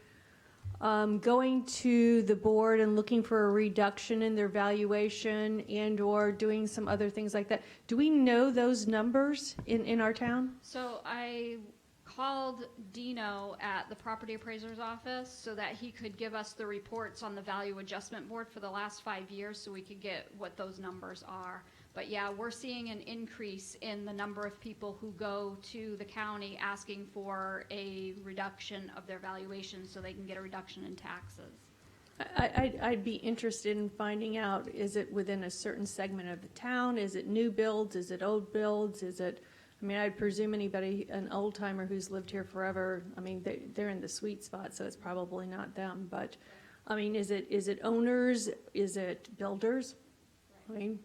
going to the board and looking for a reduction in their valuation and/or doing some other things like that. Do we know those numbers in our town? So I called Dino at the property appraiser's office so that he could give us the reports on the value adjustment board for the last 5 years so we could get what those numbers are. But yeah, we're seeing an increase in the number of people who go to the county asking for a reduction of their valuation so they can get a reduction in taxes. I'd be interested in finding out, is it within a certain segment of the town? Is it new builds? Is it old builds? I'd presume an old timer who's lived here forever, they're in the sweet spot, so it's probably not them. But, is it owners? Is it builders? We'll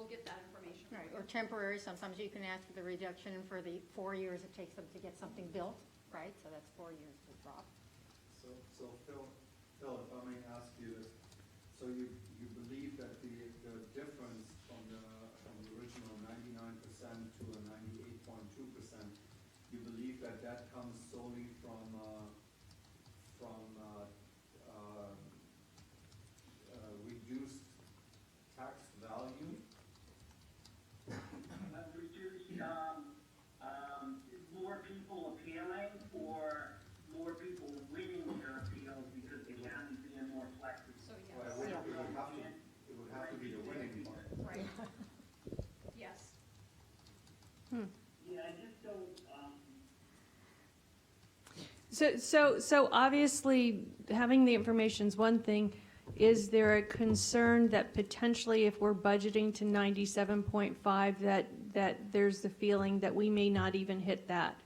get that information. Right, or temporary, sometimes you can ask for the reduction for the 4 years it takes them to get something built, right? So that's 4 years to drop. So Phil, if I may ask you this, so you believe that the difference from the original 99% to a 98.2%, you believe that comes solely from reduced tax value? Reduced, more people appealing or more people winning their appeals because the county's being more flexible? So Well, yes. it would have to be the winning part. Right. Yes. Yeah, I just don't, So obviously, having the information is one thing. Is there a concern that potentially if we're budgeting to 97.5, that there's the feeling that we may not even hit that?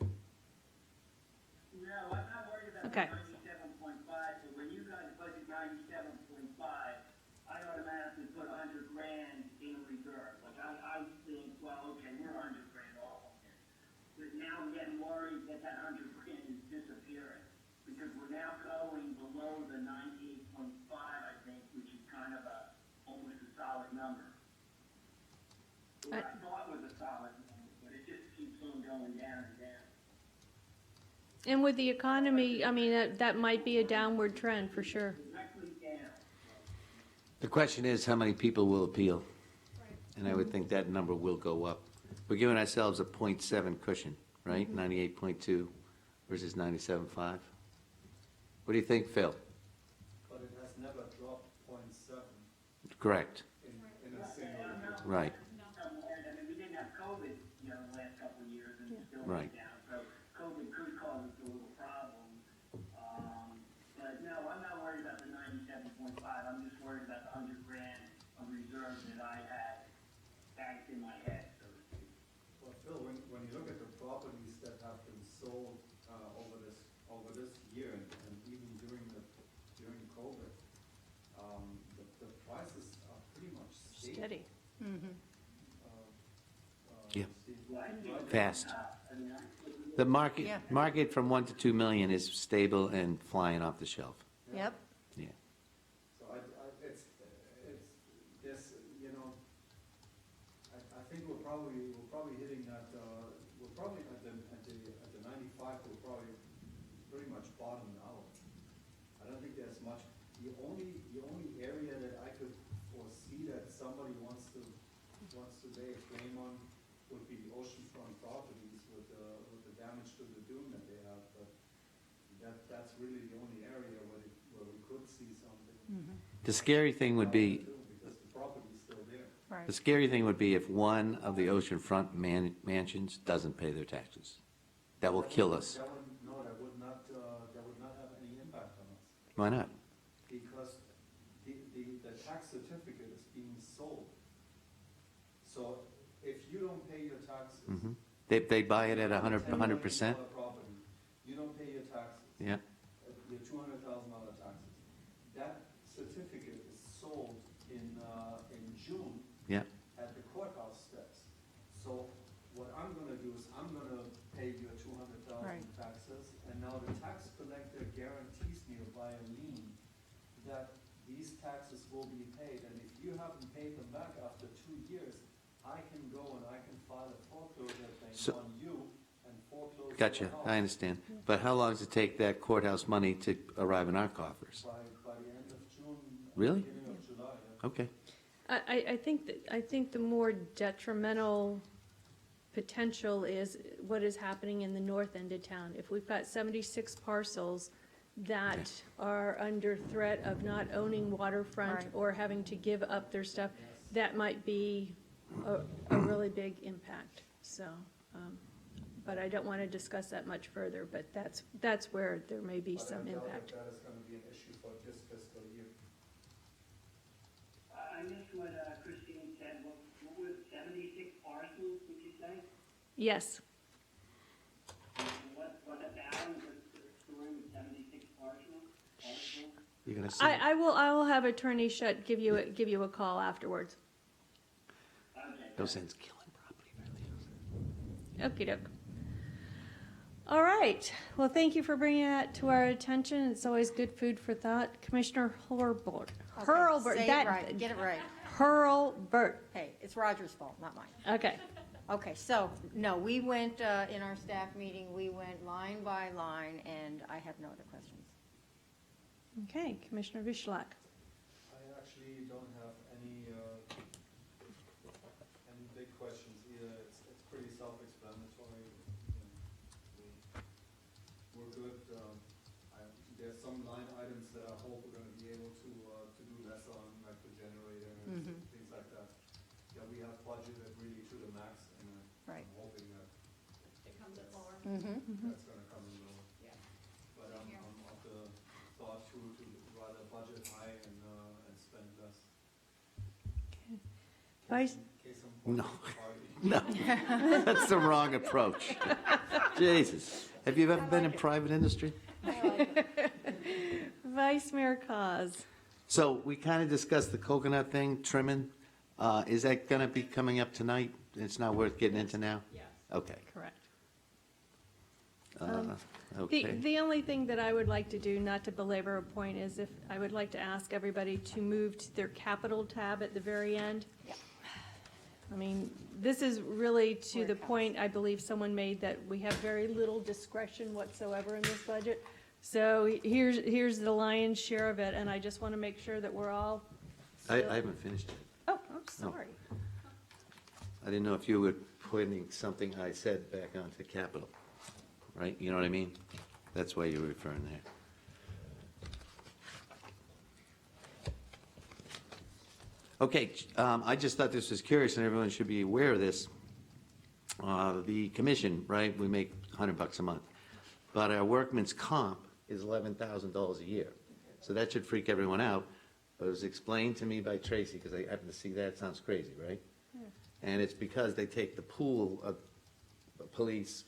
no, I'm not worried about Okay. 97.5, but when you guys budget 97.5, I automatically put 100 grand in reserve. Like, I think, well, okay, we're 100 grand off. But now I'm getting worried that 100 grand is disappearing, because we're now going below the 98.5, I think, which is kind of almost a solid number. What I thought was a solid number, but it just keeps on going down and down. And with the economy, that might be a downward trend for sure. Directly down. The question is, how many people will appeal? And I would think that number will go up. We're giving ourselves a 0.7 cushion, right? 98.2 versus 97.5. What do you think, Phil? But it has never dropped 0.7 Correct. in a single year. Right. We didn't have COVID, the last couple of years, and it's still Right. went down. So COVID could cause us a little problem. But no, I'm not worried about the 97.5. I'm just worried about the 100 grand of reserve that I had banked in my head, so to speak. Well, Phil, when you look at the properties that have been sold over this year and even during COVID, the prices are pretty much stable. Steady. Yeah. Steve, right? Fast. I mean, The Yeah. market from 1 to 2 million is stable and flying off the shelf. Yep. Yeah. So it's this, I think we're probably hitting that, we're probably at the 95, we're probably pretty much bottomed out. I don't think there's much, the only area that I could foresee what's today Claymont would be oceanfront properties with the damage to the dune that they have, but that's really the only area where we could see something. The scary thing would be, Because the property's still there. Right. the scary thing would be if one of the oceanfront mansions doesn't pay their taxes. That will kill us. That would not have any impact on us. Why not? Because the tax certificate is being sold. So if you don't pay your taxes. Mhm. They buy it at 100%? $10 million property, you don't pay your taxes. Yeah. Your $200,000 taxes. That certificate is sold in June Yeah. at the courthouse steps. So what I'm gonna do is I'm gonna pay your Right. 200,000 taxes, and now the tax collector guarantees me by a lien that these taxes will be paid, and if you haven't paid them back after 2 years, I can go and I can file a foreclosure So- thing on you and foreclose your Gotcha, house I understand. But how long does it take that courthouse money to arrive in our coffers? by the end of June. Really? Beginning of July, yeah. Okay. I think the more detrimental potential is what is happening in the north end of town. If we've got 76 parcels that are under threat of not owning waterfront Right. or having to give up their stuff, that might be a really big impact, so. But I don't want to discuss that much further, but that's where there may be But some I doubt impact. that is gonna be an issue for this fiscal year. I missed what Christine said. What was 76 parcels, did you say? Yes. And what about the story with 76 parcels? You're gonna see. I will have Attorney Shutt give you a call afterwards. Okay. Those ends killing property values. Okey-doke. All right. Well, thank you for bringing that to our attention. It's always good food for thought. Commissioner Hurlbert. Hurlbert. Say it that- right, get it right. Hurlbert. Hey, it's Roger's fault, not mine. Okay. Okay, so, no, we went, in our staff meeting, we went line by line, and I have no other questions. Okay, Commissioner Vishalak. I actually don't have any big questions either. It's pretty self-explanatory. We're good. There's some line items that I hope we're gonna be able to do less on, like the generator and things like that. Yeah, we have budgeted really to the max, and Right. I'm hoping that It comes in lower. that's gonna come in lower. Yeah. But I'm of the thought to rather budget high and spend less. Vice, Case in point, No. party. No, that's the wrong approach. Jesus. Have you ever been in private industry? Vice Mayor Cos. So we kind of discussed the coconut thing, trimming. Is that going to be coming up tonight? It's not worth getting into now? Yes. Okay. Correct. Okay. The only thing that I would like to do, not to belabor a point, is if, I would like to ask everybody to move to their capital tab at the very end. Yeah. I mean, this is really to the point I believe someone made that we have very little discretion whatsoever in this budget. So here's the lion's share of it, and I just want to make sure that we're all. I haven't finished it. Oh, I'm sorry. I didn't know if you were putting something I said back onto capital, right? You know what I mean? That's why you were referring there. Okay, I just thought this was curious, and everyone should be aware of this. The commission, right, we make $100 a month, but our workman's comp is $11,000 a year. So that should freak everyone out, but it was explained to me by Tracy, because I happened to see that, it sounds crazy, right? And it's because they take the pool of police,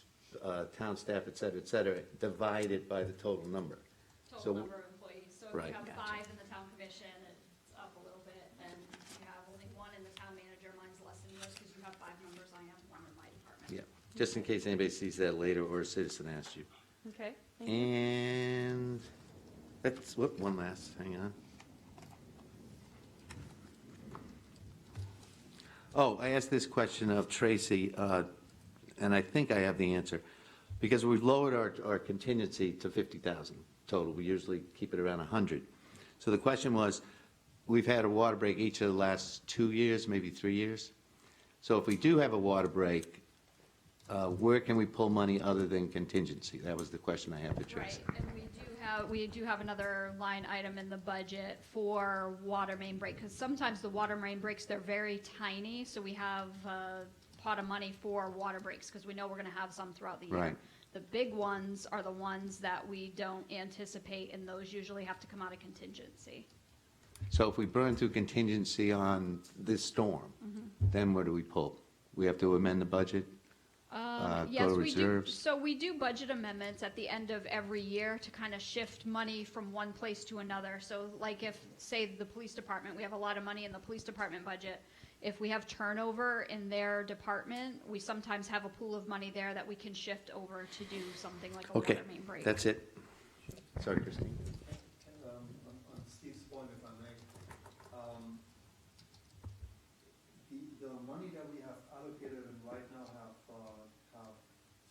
town staff, et cetera, divide it by the total number. So- Total number of employees. So if Right. you have 5 in the town commission, it's up a little bit, and you have only 1 in the town manager, mine's less than yours, because you have 5 members, I have 1 in my department. Yeah, just in case anybody sees that later or a citizen asks you. Okay. thank you. And that's, one last, hang on. Oh, I asked this question of Tracy, and I think I have the answer. Because we've lowered our contingency to 50,000 total. We usually keep it around 100. So the question was, we've had a water break each of the last 2 years, maybe 3 years. So if we do have a water break, where can we pull money other than contingency? That was the question I had for Tracy. Right, and we do have another line item in the budget for water main break, because sometimes the water main breaks, they're very tiny, so we have a pot of money for water breaks, because we know we're gonna have some throughout the year. Right. The big ones are the ones that we don't anticipate, and those usually have to come out of contingency. So if we burn through contingency on this storm, then where do we pull? We have to amend the budget? Go Yes, to we do. reserves? So we do budget amendments at the end of every year to kind of shift money from one place to another. So like if, say, the police department, we have a lot of money in the police department budget. If we have turnover in their department, we sometimes have a pool of money there that we can shift over to do something like a Okay, water main break. that's it. Sorry, Christine. On Steve's point, if I may, the money that we have allocated and right now have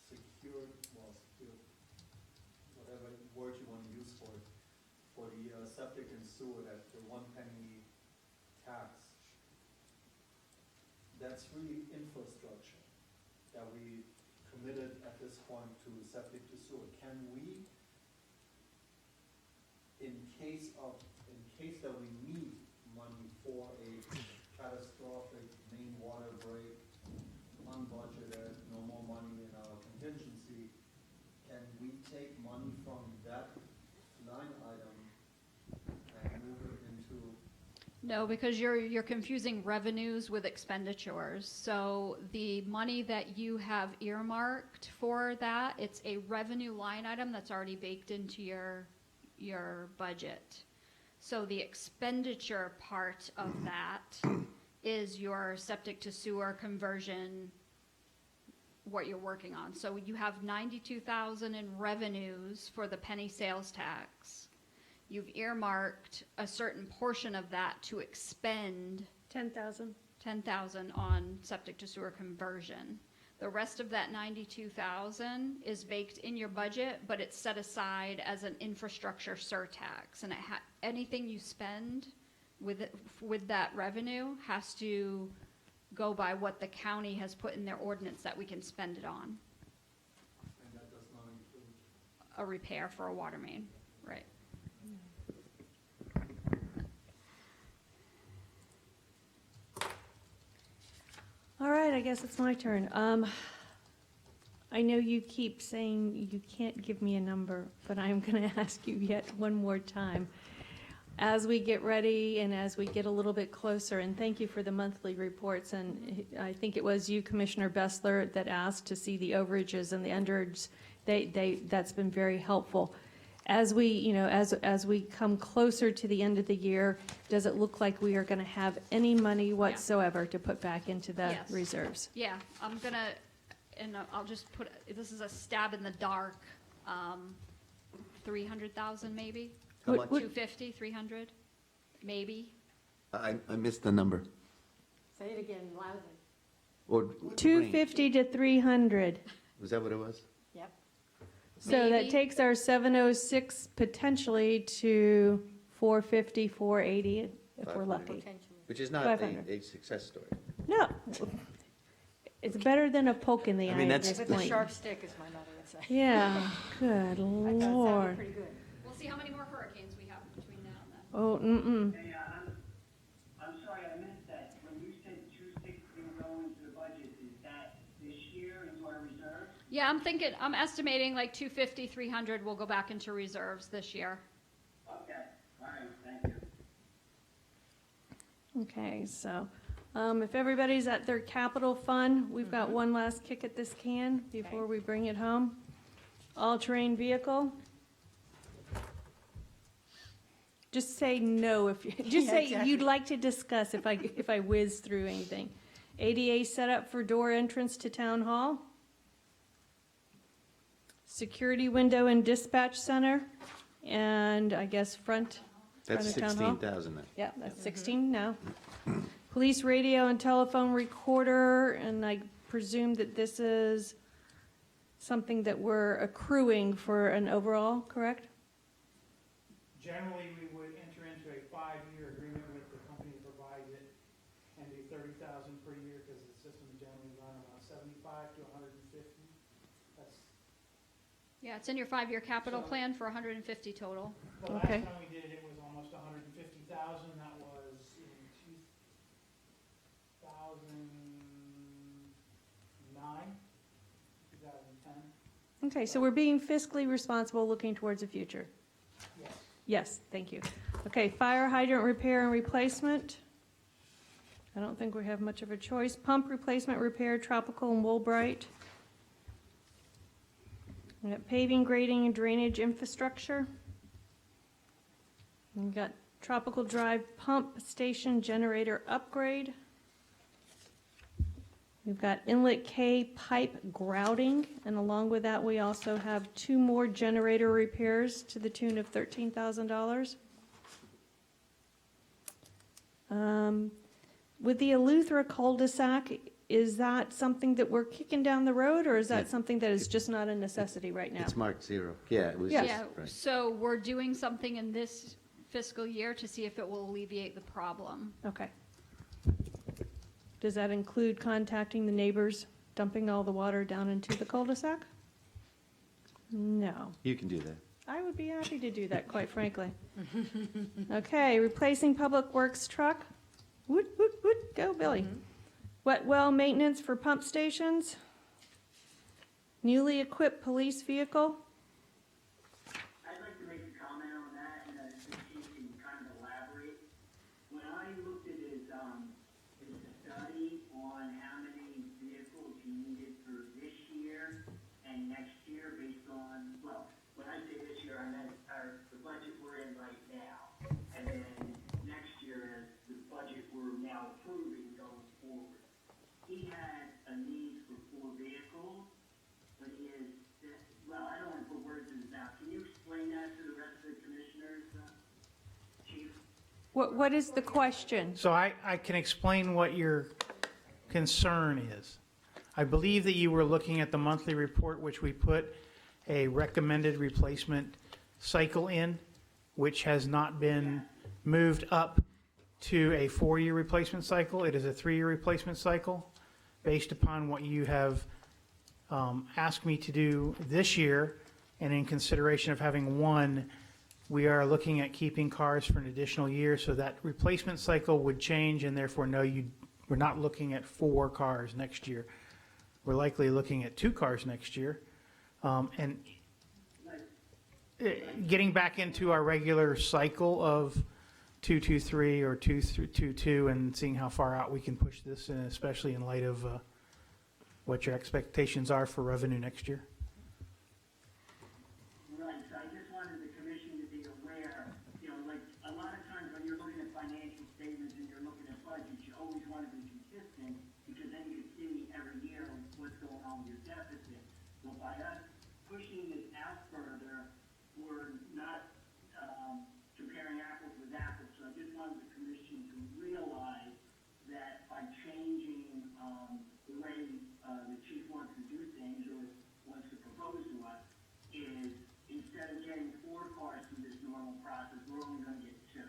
secured, whatever word you want to use for it, for the septic and sewer, that the 1 penny tax, that's really infrastructure that we committed at this point to septic to sewer. Can we, in case that we need money for a catastrophic main water break, unbudgeted, no more money in our contingency, can we take money from that line item and move it into? No, because you're confusing revenues with expenditures. So the money that you have earmarked for that, it's a revenue line item that's already baked into your budget. So the expenditure part of that is your septic to sewer conversion, what you're working on. So you have 92,000 in revenues for the penny sales tax. You've earmarked a certain portion of that to expend 10,000. 10,000 on septic to sewer conversion. The rest of that 92,000 is baked in your budget, but it's set aside as an infrastructure surtax. And anything you spend with that revenue has to go by what the county has put in their ordinance that we can spend it on. And that does not include. A repair for a water main, right? All right, I guess it's my turn. I know you keep saying you can't give me a number, but I'm going to ask you yet one more time. As we get ready and as we get a little bit closer, and thank you for the monthly reports, and I think it was you, Commissioner Bessler, that asked to see the overages and the underages. That's been very helpful. As we, as we come closer to the end of the year, does it look like we are going to have any money whatsoever to put back into the Yes. reserves? Yeah, I'm gonna, and I'll just put, this is a stab in the dark, 300,000 maybe? How much? 250, 300, maybe? I missed the number. Say it again loudly. Or 250 to 300. Was that what it was? Yep. So that Maybe. takes our 706 potentially to 450, 480 if we're 500. lucky. Potentially. Which is not 500. a success story. No, it's better than a poke in the I eye mean, at that's- this With a point. sharp stick, as my mother would say. Yeah, good I thought it sounded lord. pretty good. We'll see how many more hurricanes we have between now and then. Oh, Hey, I'm sorry, I missed that. When you said 260 will go into the budget, is that this year into our reserve? Yeah, I'm estimating like 250, 300 will go back into reserves this year. Okay, all right, thank you. okay, so if everybody's at their capital fund, we've got one last kick at this can before we bring it home. All-terrain vehicle. Just say no if you, just Yeah, say exactly. you'd like to discuss if I whiz through anything. ADA setup for door entrance to town hall. Security window and dispatch center, and I guess front That's of town hall. 16,000 then. Yeah, that's 16 now. Police radio and telephone recorder, and I presume that this is something that we're accruing for an overall, correct? Generally, we would enter into a 5-year agreement with the company that provides it and do 30,000 per year because the system Yeah, it's in your 5-year capital plan for 150 total. The last Okay. time we did it, it was almost 150,000. That was in 2009, 2010. Okay, so we're being fiscally responsible, looking towards the future. Yes. Yes, thank you. Okay, fire hydrant repair and replacement. I don't think we have much of a choice. Pump replacement repair, Tropical and Woolbright. We got paving, grading, and drainage infrastructure. We got Tropical Drive pump station generator upgrade. We've got Inlet K pipe grouting, and along with that, we also have 2 more generator repairs to the tune of $13,000. With the Eleuthera cul-de-sac, is that something that we're kicking down the road, or is that Yeah. something that is just not a necessity right now? It's marked 0. Yeah, it was Yeah. just, Yeah, right. so we're doing something in this fiscal year to see if it will alleviate the problem. Okay. Does that include contacting the neighbors, dumping all the water down into the cul-de-sac? No. You can do that. I would be happy to do that, quite frankly. Okay, replacing public works truck. Woot, woot, woot, go Billy. Wet well maintenance for pump stations. Newly equipped police vehicle. I'd like to make a comment on that, and if you can kind of elaborate. When I looked at his study on how many vehicles he needed for this year and next year based on, well, when I say this year, I meant the budget we're in right now, and then next year as the budget we're now approving going forward. He had a need for 4 vehicles, but he is, well, I don't want to put words in his mouth. Can you explain that to the rest of the commissioners, Chief? What is the question? So I can explain what your concern is. I believe that you were looking at the monthly report, which we put a recommended replacement cycle in, which has not been moved up to a 4-year replacement cycle. It is a 3-year replacement cycle based upon what you have asked me to do this year. And in consideration of having 1, we are looking at keeping cars for an additional year, so that replacement cycle would change, and therefore, no, we're not looking at 4 cars next year. We're likely looking at 2 cars next year. And getting back into our regular cycle of 2-2-3 or 2-2-2 and seeing how far out we can push this, and especially in light of what your expectations are for revenue next year. Right, so I just wanted the commission to be aware, like, a lot of times when you're looking at financial statements and you're looking at budgets, you always want to be consistent, because then you can see every year what's going on with your deficit. So by us pushing this out further, we're not comparing apples with apples. So I just wanted the commission to realize that by changing the way the chief wants to do things, or wants to propose to us, is instead of getting 4 cars through this normal process, we're only going to get 2,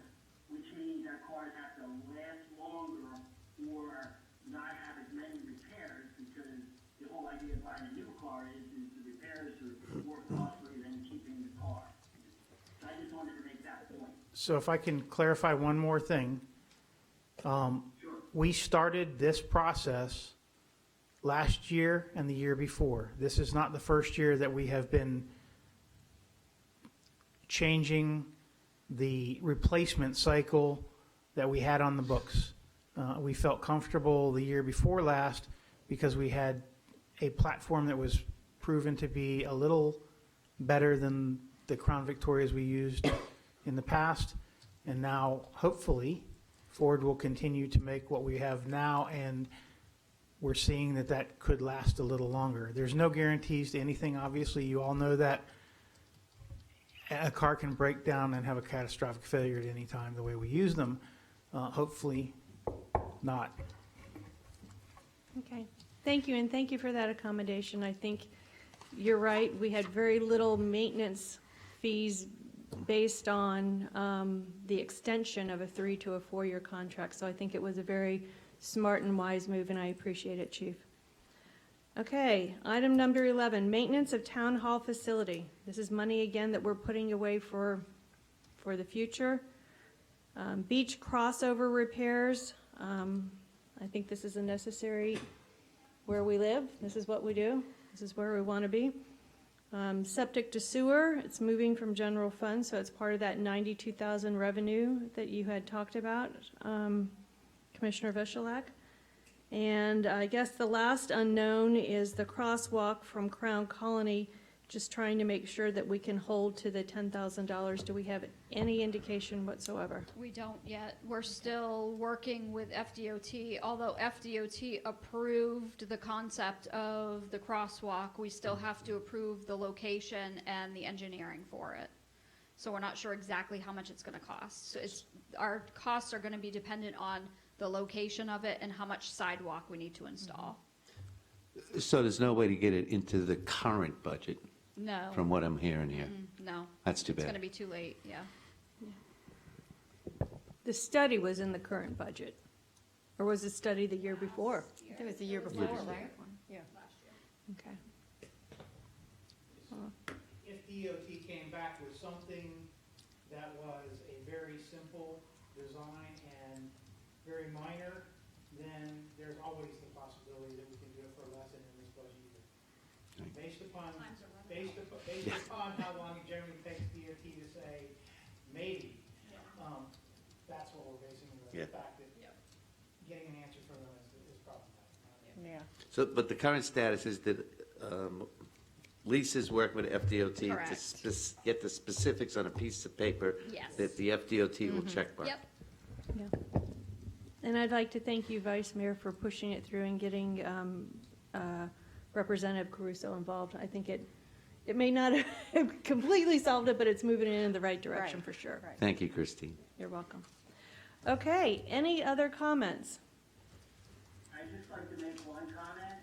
which means our cars have to last longer or not have as many repairs, because the whole idea of buying a new car is the repairs are more costly than keeping the car. So I just wanted to make that point. So if I can clarify one more thing. We started this process last year and the year before. This is not the first year that we have been changing the replacement cycle that we had on the books. We felt comfortable the year before last because we had a platform that was proven to be a little better than the Crown Victorias we used in the past. And now, hopefully, Ford will continue to make what we have now, and we're seeing that that could last a little longer. There's no guarantees to anything, obviously. You all know that a car can break down and have a catastrophic failure at any time the way we use them. Hopefully not. Okay, thank you, and thank you for that accommodation. I think you're right, we had very little maintenance fees based on the extension of a 3 to a 4-year contract, so I think it was a very smart and wise move, and I appreciate it, Chief. Okay, item number 11, maintenance of town hall facility. This is money again that we're putting away for the future. Beach crossover repairs. I think this is a necessary where we live. This is what we do. This is where we want to be. Septic to sewer, it's moving from general fund, so it's part of that 92,000 revenue that you had talked about, Commissioner Vishalak. And I guess the last unknown is the crosswalk from Crown Colony, just trying to make sure that we can hold to the $10,000. Do we have any indication whatsoever? We don't yet. We're still working with FDOT. Although FDOT approved the concept of the crosswalk, we still have to approve the location and the engineering for it. So we're not sure exactly how much it's going to cost. So our costs are going to be dependent on the location of it and how much sidewalk we need to install. So there's no way to get it into the current budget, No. from what I'm hearing here? No. That's too It's going to bad. be too late, yeah. The study was in the current budget, or was the study the year before? I think it was the year before, right? Yeah. Okay. If DOT came back with something that was a very simple design and very minor, then there's always the possibility that we can do it for less than in this budget either. Right. Based upon how long it generally takes DOT to say, maybe, that's what we're basing the Yeah. fact that getting an answer from them is problematic. Yeah. So, but the current status is that Lisa's working with FDOT to Correct. get the specifics on a piece of paper Yes. that the FDOT will check mark. Yep. Yeah. And I'd like to thank you, Vice Mayor, for pushing it through and getting Representative Caruso involved. I think it may not have completely solved it, but it's moving in the right direction Right. for sure. Right. Thank you, Christine. You're welcome. Okay, any other comments? I'd just like to make one comment.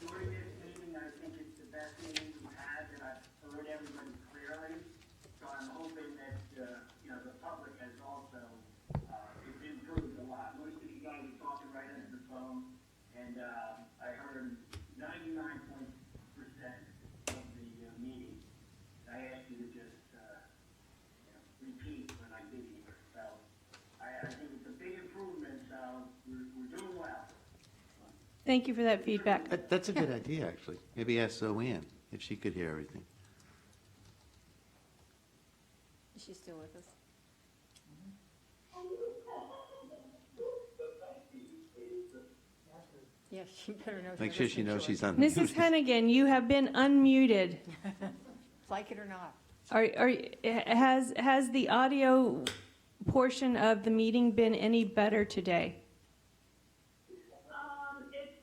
During this meeting, I think it's the best meeting we've had, and I've heard everybody clearly. So I'm hoping that, the public has also, it's improved a lot. Most of you guys are talking right into the phone, and, I heard 99% of the meeting. I asked you to just, repeat when I did hear. So I think it's a big improvement, so we're doing well. Thank you for that feedback. That's a good idea, actually. Maybe ask Zoanne if she could hear everything. Is she still with us? Yeah, she better know. Make sure she knows she's on. Mrs. Hennigan, you have been unmuted. Like it or not. Has the audio portion of the meeting been any better today?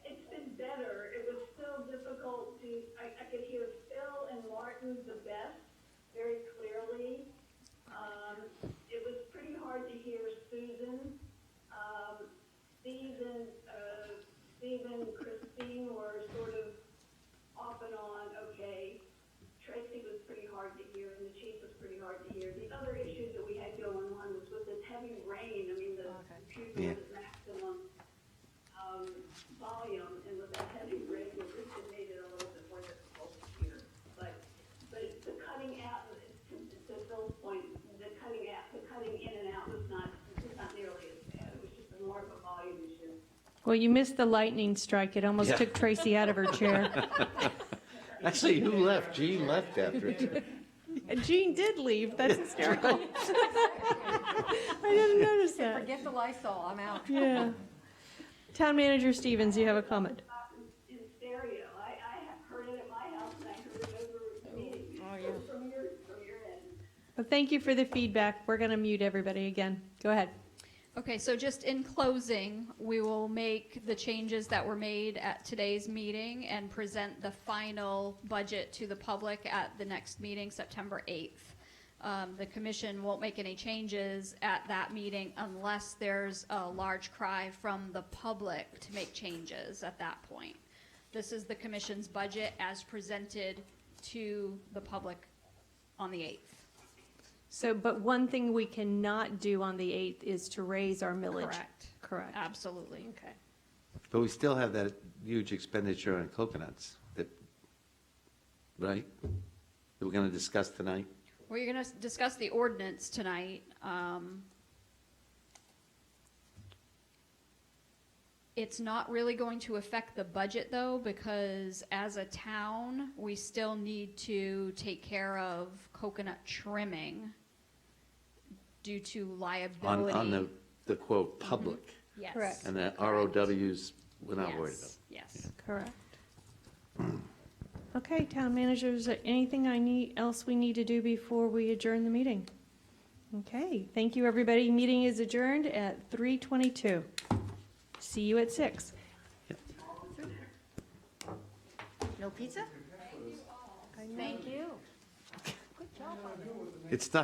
It's been better. It was still difficult to, I could hear Phil and Martin the best, very clearly. It was pretty hard to hear Susan. Steve and Christine were sort of off and on, okay. Tracy was pretty hard to hear, and the chief was pretty hard to hear. The other issue that we had going on was with this heavy rain. I mean, the computer was at maximum volume, and with that heavy rain, it just made it a little bit more difficult to hear. But the cutting out, to Phil's point, the cutting in and out was not nearly as bad. It was just more of a volume issue. Well, you missed the lightning strike. It almost took Tracy out of her chair. Actually, who left? Jean left after it. Jean did leave. That's hysterical. I didn't notice that. Forget the Lysol, I'm out. Yeah. Town Manager Stevens, you have a comment. In stereo. I have heard it at my house, and I heard it over the meeting. Oh, yeah. From your end. Well, thank you for the feedback. We're going to mute everybody again. Go ahead. Okay, so just in closing, we will make the changes that were made at today's meeting and present the final budget to the public at the next meeting, September 8th. The commission won't make any changes at that meeting unless there's a large cry from the public to make changes at that point. This is the commission's budget as presented to the public on the 8th. So, but one thing we cannot do on the 8th is to raise our millage. Correct. Correct. Absolutely. Okay. But we still have that huge expenditure on coconuts, that, right? That we're going to discuss tonight? We're going to discuss the ordinance tonight. It's not really going to affect the budget, though, because as a town, we still need to take care of coconut trimming due to liability. On the quote, public. Yes. Correct. And the Correct. ROWs, we're not worried about. Yes. Correct. Okay, town manager, is there anything else we need to do before we adjourn the meeting? Okay, thank you, everybody. Meeting is adjourned at 3:22. See you at 6. No pizza? Thank you. It's not